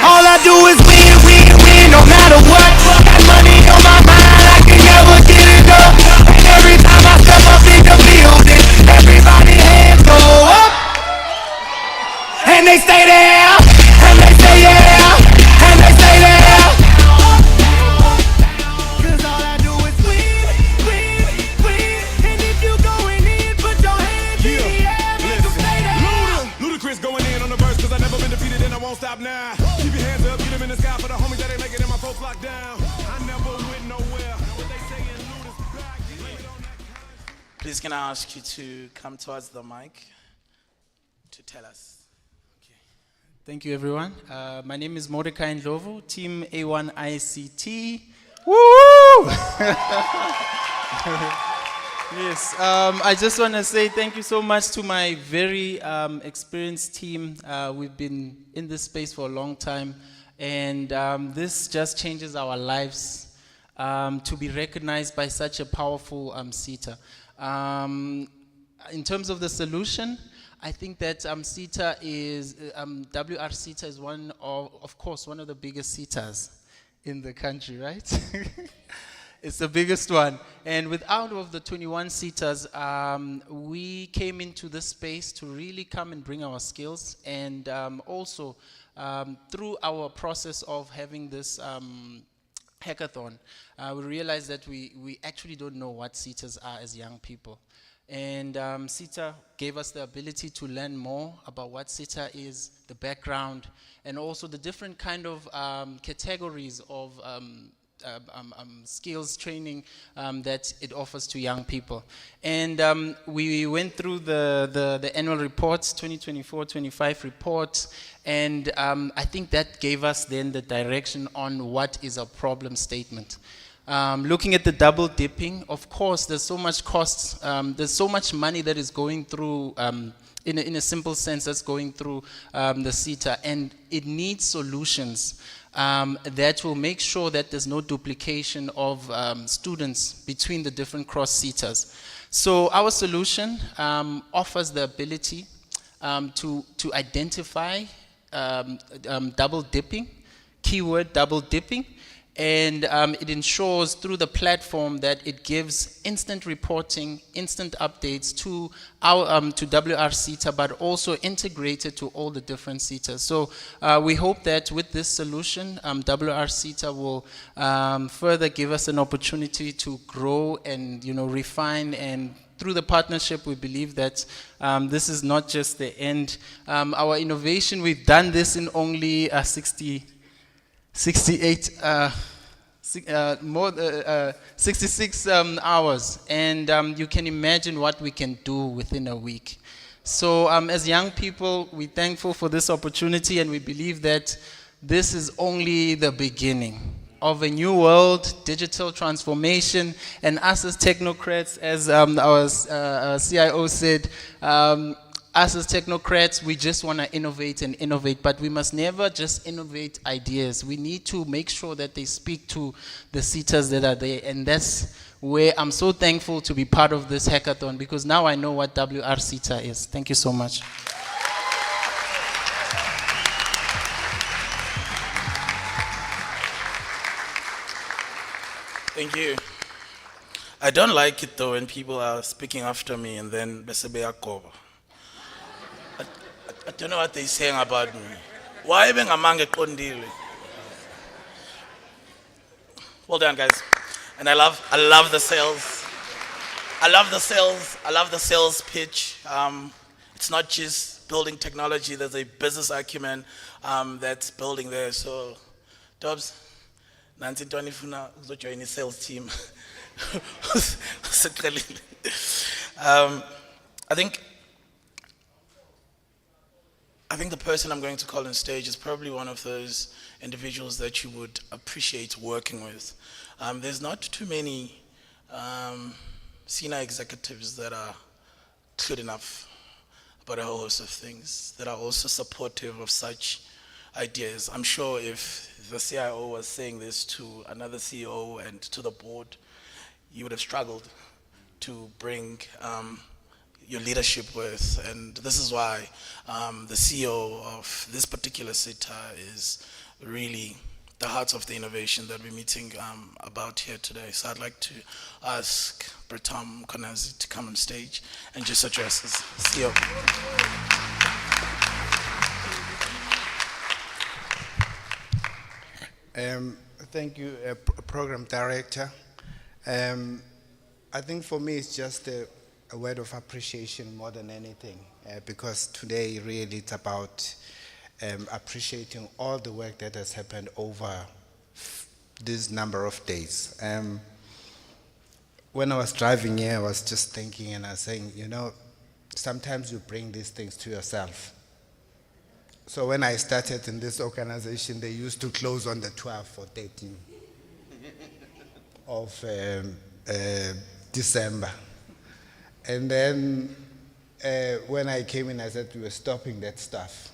All I do is win, win, win, no matter what. Got money on my mind, I can never get it up. And every time I step up in the building, everybody hands go up. And they stay there, and they say yeah, and they stay there. Cause all I do is win, win, win. And if you going in, put your hands in the air, make them stay there. Ludacris going in on the verse, cause I never been defeated and I won't stop now. Keep your hands up, get them in the sky for the homies that ain't making it, my folks locked down. I never went nowhere. What they saying, Luda's back. Please can I ask you to come towards the mic to tell us? Thank you, everyone. My name is Mordecai Ndlovu, Team A1ICT. Woo! Yes, I just want to say thank you so much to my very experienced team. We've been in this space for a long time, and this just changes our lives to be recognized by such a powerful SETA. In terms of the solution, I think that SETA is, W&RSETA is one of course, one of the biggest SETAs in the country, right? It's the biggest one. And with out of the 21 SETAs, we came into this space to really come and bring our skills, and also through our process of having this hackathon, we realized that we actually don't know what SETAs are as young people. And SETA gave us the ability to learn more about what SETA is, the background, and also the different kind of categories of skills training that it offers to young people. And we went through the annual reports, 2024-25 reports, and I think that gave us then the direction on what is a problem statement. Looking at the double dipping, of course, there's so much costs, there's so much money that is going through, in a simple sense, that's going through the SETA, and it needs solutions that will make sure that there's no duplication of students between the different cross SETAs. So our solution offers the ability to identify double dipping, keyword double dipping, and it ensures through the platform that it gives instant reporting, instant updates to our to W&RSETA, but also integrated to all the different SETAs. So we hope that with this solution, W&RSETA will further give us an opportunity to grow and refine, and through the partnership, we believe that this is not just the end. Our innovation, we've done this in only 66 hours, and you can imagine what we can do within a week. So as young people, we're thankful for this opportunity, and we believe that this is only the beginning of a new world, digital transformation, and us as technocrats, as our CIO said, us as technocrats, we just want to innovate and innovate, but we must never just innovate ideas. We need to make sure that they speak to the SETAs that are there, and that's where I'm so thankful to be part of this hackathon, because now I know what W&RSETA is. Thank you so much. Thank you. I don't like it though when people are speaking after me and then besebeya koba. I don't know what they're saying about me. Why bengamange qondile? Well done, guys. And I love the sales. I love the sales pitch. It's not just building technology. There's a business acumen that's building there. So, Dobbs, Nancy Tony Funa, join the sales team. I think the person I'm going to call on stage is probably one of those individuals that you would appreciate working with. There's not too many senior executives that are clear enough about a whole host of things, that are also supportive of such ideas. I'm sure if the CIO was saying this to another CEO and to the board, you would have struggled to bring your leadership with, and this is why the CEO of this particular SETA is really the heart of the innovation that we're meeting about here today. So I'd like to ask Britam Konazi to come on stage and just address us. CEO. Thank you, Program Director. I think for me it's just a word of appreciation more than anything, because today really it's about appreciating all the work that has happened over this number of days. When I was driving here, I was just thinking and I was saying, sometimes you bring these things to yourself. So when I started in this organization, they used to close on the 12th or 13th of December. And then when I came in, I said we were stopping that stuff.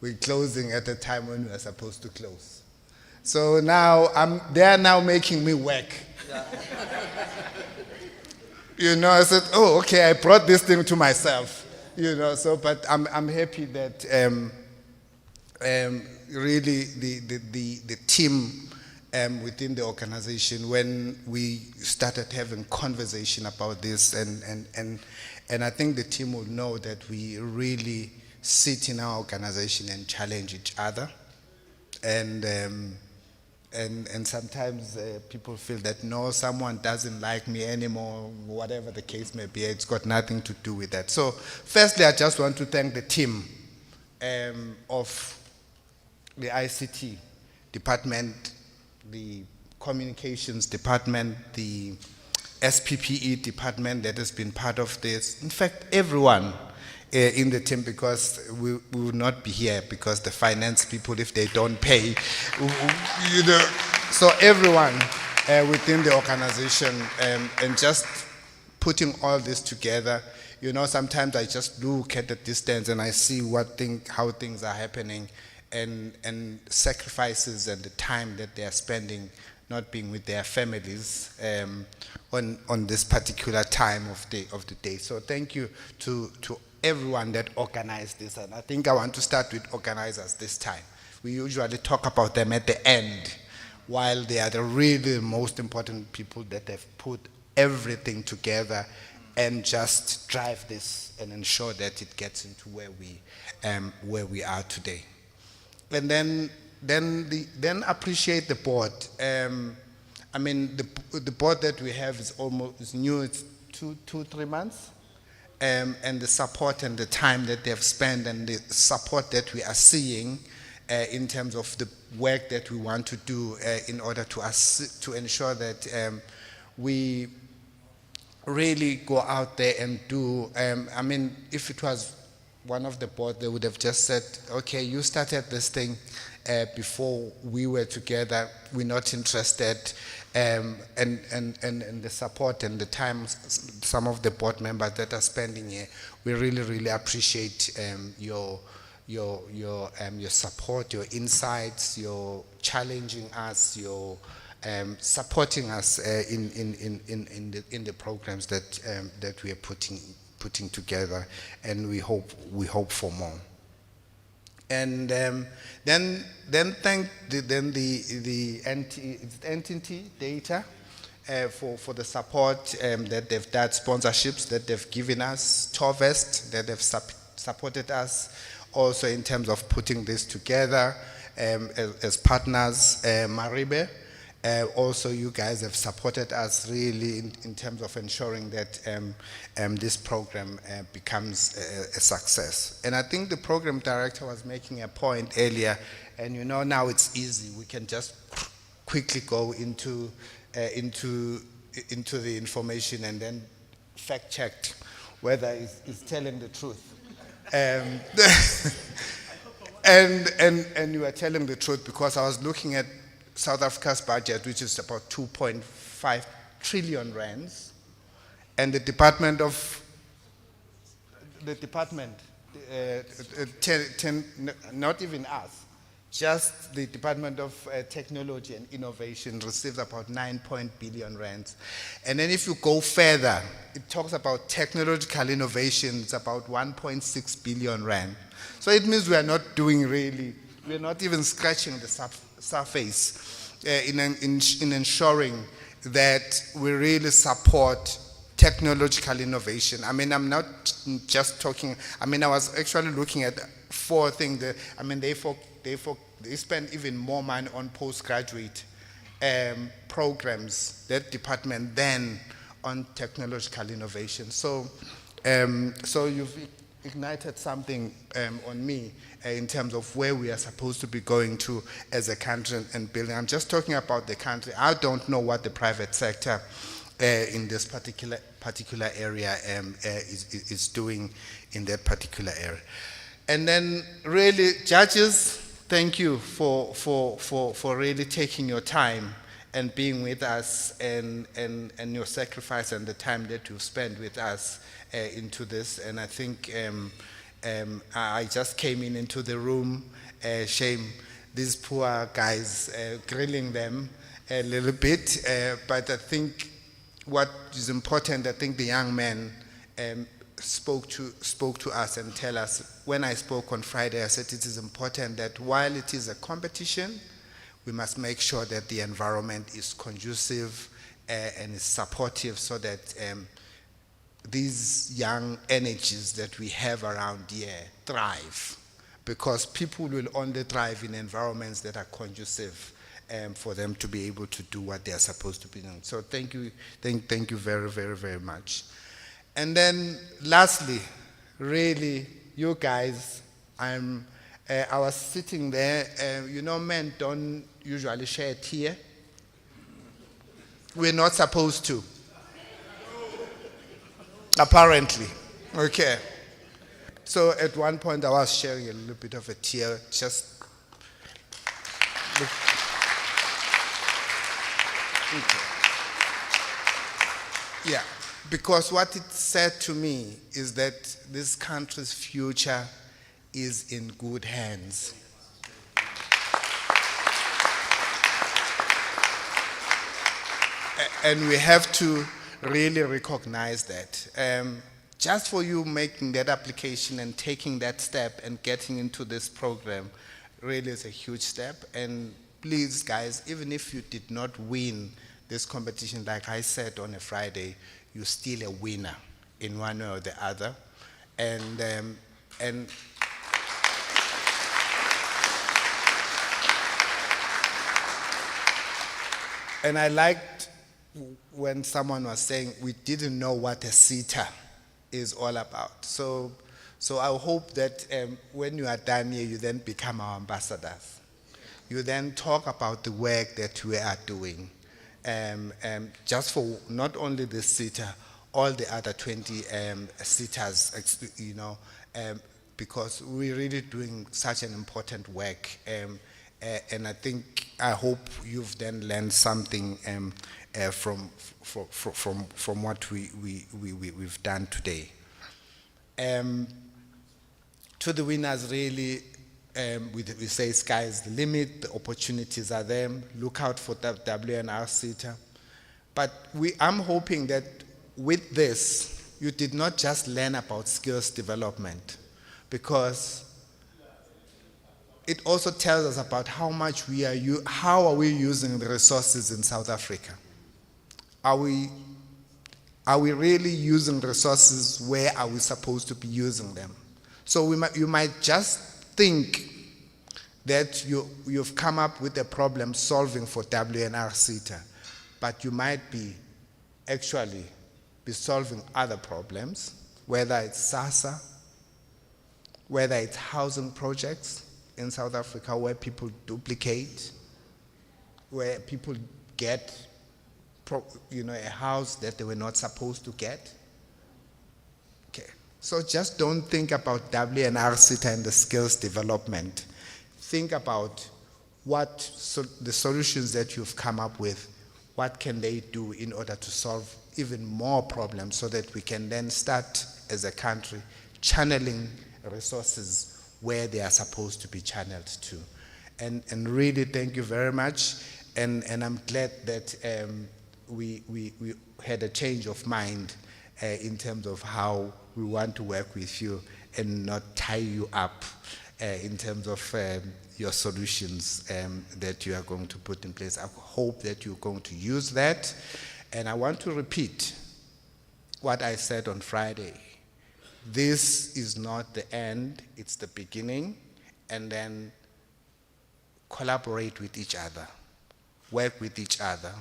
We're closing at the time when we were supposed to close. So now they are now making me work. I said, oh, okay, I brought this thing to myself. But I'm happy that really the team within the organization, when we started having conversation about this, and I think the team will know that we really sit in our organization and challenge each other, and sometimes people feel that no, someone doesn't like me anymore, whatever the case may be. It's got nothing to do with that. So firstly, I just want to thank the team of the ICT department, the communications department, the SPPE department that has been part of this. In fact, everyone in the team, because we would not be here because the finance people, if they don't pay, so everyone within the organization, and just putting all this together. You know, sometimes I just look at the distance and I see how things are happening, and sacrifices and the time that they are spending not being with their families on this particular time of the day. So thank you to everyone that organized this, and I think I want to start with organizers this time. We usually talk about them at the end, while they are the really most important people that have put everything together and just drive this and ensure that it gets into where we are today. And then appreciate the board. I mean, the board that we have is new. It's 3 months, and the support and the time that they have spent and the support that we are seeing in terms of the work that we want to do in order to ensure that we really go out there and do. I mean, if it was one of the board, they would have just said, okay, you started this thing before we were together, we're not interested, and the support and the time some of the board members that are spending here, we really, really appreciate your support, your insights, your challenging us, your supporting us in the programs that we are putting together, and we hope for more. And then thank the entity data for the support that they've done, sponsorships that they've given us, Torvest that have supported us also in terms of putting this together as partners, Maribe. Also, you guys have supported us really in terms of ensuring that this program becomes a success. And I think the program director was making a point earlier, and you know now it's easy. We can just quickly go into the information and then fact check whether it's telling the truth. And you are telling the truth, because I was looking at South Africa's budget, which is about 2.5 trillion rands, and not even us, just the Department of Technology and Innovation receives about 9 billion rands. And then if you go further, it talks about technological innovation, it's about 1.6 billion rand. So it means we are not doing really, we are not even scratching the surface in ensuring that we really support technological innovation. I mean, I'm not just talking, I mean, I was actually looking at 4 things that, I mean, they spend even more money on postgraduate programs, that department, than on technological innovation. So you've ignited something on me in terms of where we are supposed to be going to as a country and building. I'm just talking about the country. I don't know what the private sector in this particular area is doing in that particular area. And then really, judges, thank you for really taking your time and being with us, and your sacrifice and the time that you spent with us into this. And I think I just came into the room, shame these poor guys, grilling them a little bit, but I think what is important, I think the young man spoke to us and tell us. When I spoke on Friday, I said it is important that while it is a competition, we must make sure that the environment is conducive and is supportive, so that these young energies that we have around here thrive, because people will only thrive in environments that are conducive for them to be able to do what they are supposed to be doing. So thank you very, very, very much. And then lastly, really, you guys, I was sitting there, you know, men don't usually share a tear. We're not supposed to. Apparently. Okay. So at one point I was sharing a little bit of a tear, just look. Okay. Yeah, because what it said to me is that this country's future is in good hands. And we have to really recognize that. Just for you making that application and taking that step and getting into this program really is a huge step. And please, guys, even if you did not win this competition, like I said on a Friday, you're still a winner in one way or the other. And I liked when someone was saying we didn't know what a SETA is all about. So I hope that when you are done here, you then become our ambassadors. You then talk about the work that we are doing, just for not only the SETA, all the other 20 SETAs, you know, because we're really doing such an important work. And I hope you've then learned something from what we've done today. To the winners, really, we say sky is the limit, the opportunities are there, look out for W&RSETA. But I'm hoping that with this, you did not just learn about skills development, because it also tells us about how much how are we using the resources in South Africa. Are we really using resources? Where are we supposed to be using them? So you might just think that you've come up with a problem solving for W&RSETA, but you might be actually be solving other problems, whether it's SASA, whether it's housing projects in South Africa where people duplicate, where people get a house that they were not supposed to get. Okay, so just don't think about W&RSETA and the skills development. Think about the solutions that you've come up with, what can they do in order to solve even more problems, so that we can then start as a country channeling resources where they are supposed to be channeled to. And really thank you very much, and I'm glad that we had a change of mind in terms of how we want to work with you and not tie you up in terms of your solutions that you are going to put in place. I hope that you're going to use that. And I want to repeat what I said on Friday. This is not the end, it's the beginning. And then collaborate with each other, work with each other.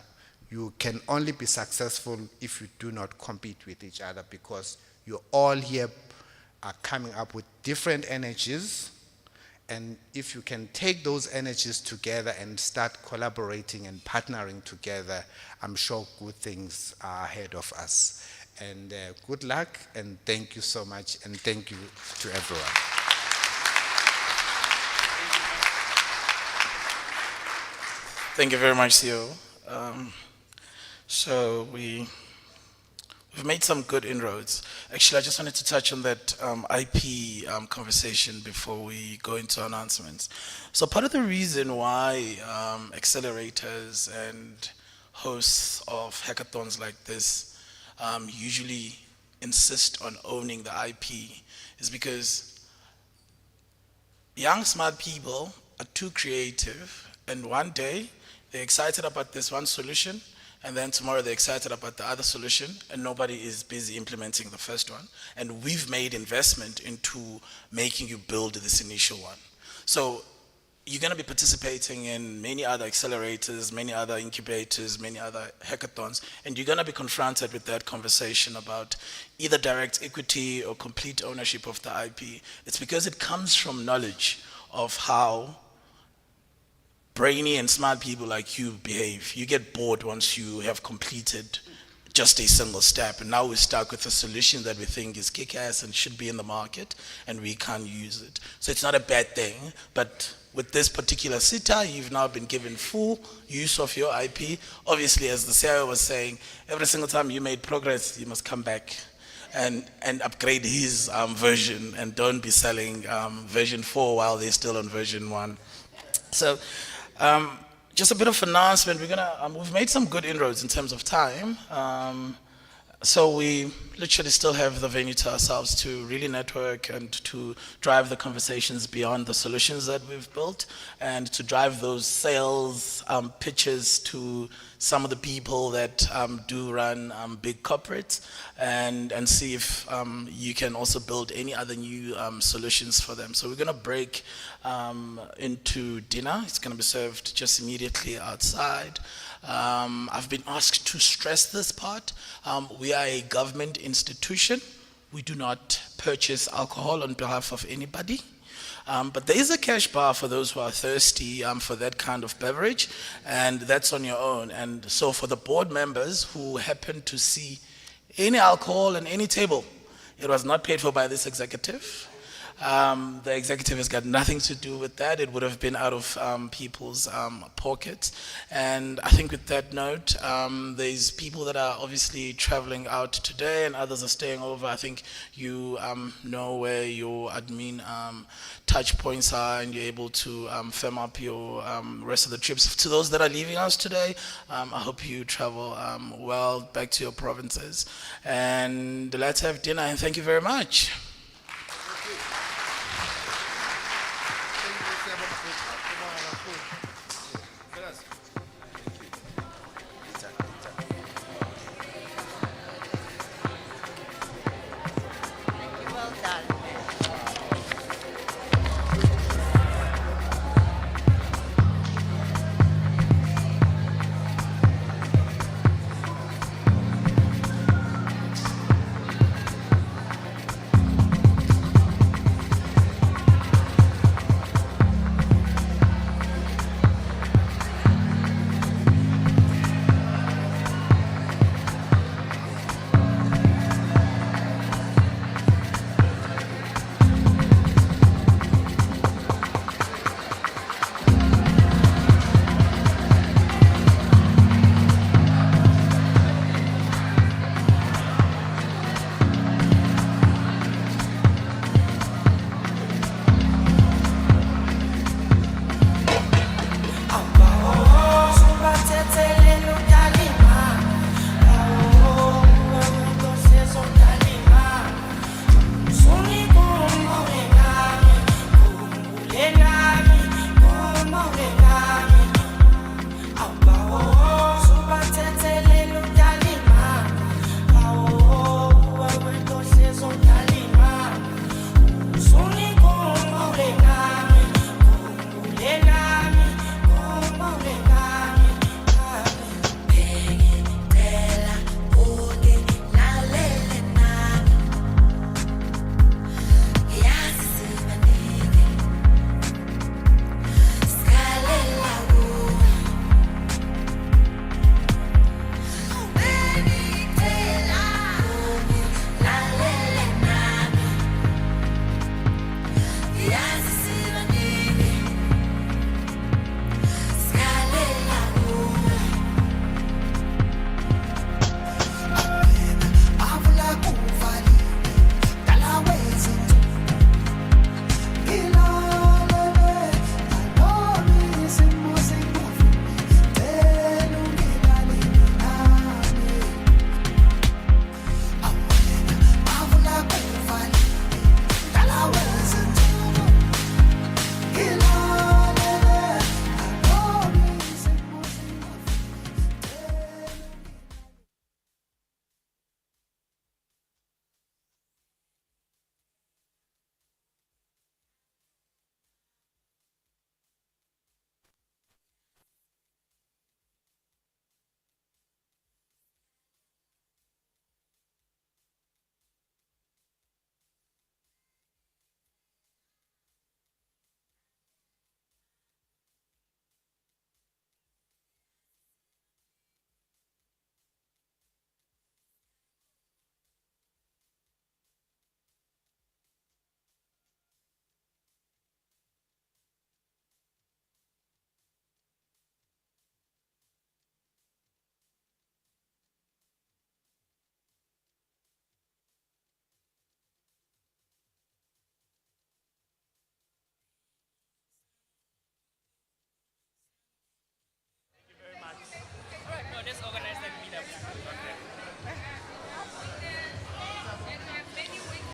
You can only be successful if you do not compete with each other, because you all here are coming up with different energies. And if you can take those energies together and start collaborating and partnering together, I'm sure good things are ahead of us. And good luck, and thank you so much, and thank you to everyone. Thank you very much, CEO. So we've made some good inroads. Actually, I just wanted to touch on that IP conversation before we go into announcements. So part of the reason why accelerators and hosts of hackathons like this usually insist on owning the IP is because young, smart people are too creative, and one day they're excited about this one solution, and then tomorrow they're excited about the other solution, and nobody is busy implementing the first one. And we've made investment into making you build this initial one. So you're going to be participating in many other accelerators, many other incubators, many other hackathons, and you're going to be confronted with that conversation about either direct equity or complete ownership of the IP. It's because it comes from knowledge of how brainy and smart people like you behave. You get bored once you have completed just a single step, and now we're stuck with a solution that we think is kick-ass and should be in the market, and we can't use it. So it's not a bad thing, but with this particular SETA, you've now been given full use of your IP. Obviously, as the CIO was saying, every single time you made progress, you must come back and upgrade his version, and don't be selling version 4 while they're still on version 1. So just a bit of announcement. We've made some good inroads in terms of time. So we literally still have the venue to ourselves to really network and to drive the conversations beyond the solutions that we've built, and to drive those sales pitches to some of the people that do run big corporates, and see if you can also build any other new solutions for them. So we're going to break into dinner. It's going to be served just immediately outside. I've been asked to stress this part. We are a government institution. We do not purchase alcohol on behalf of anybody. But there is a cash bar for those who are thirsty for that kind of beverage, and that's on your own. And so for the board members who happen to see any alcohol on any table, it was not paid for by this executive. The executive has got nothing to do with that. It would have been out of people's pockets. And I think with that note, there's people that are obviously traveling out today, and others are staying over. I think you know where your admin touch points are, and you're able to firm up your rest of the trips. To those that are leaving us today, I hope you travel well back to your provinces. And let's have dinner, and thank you very much.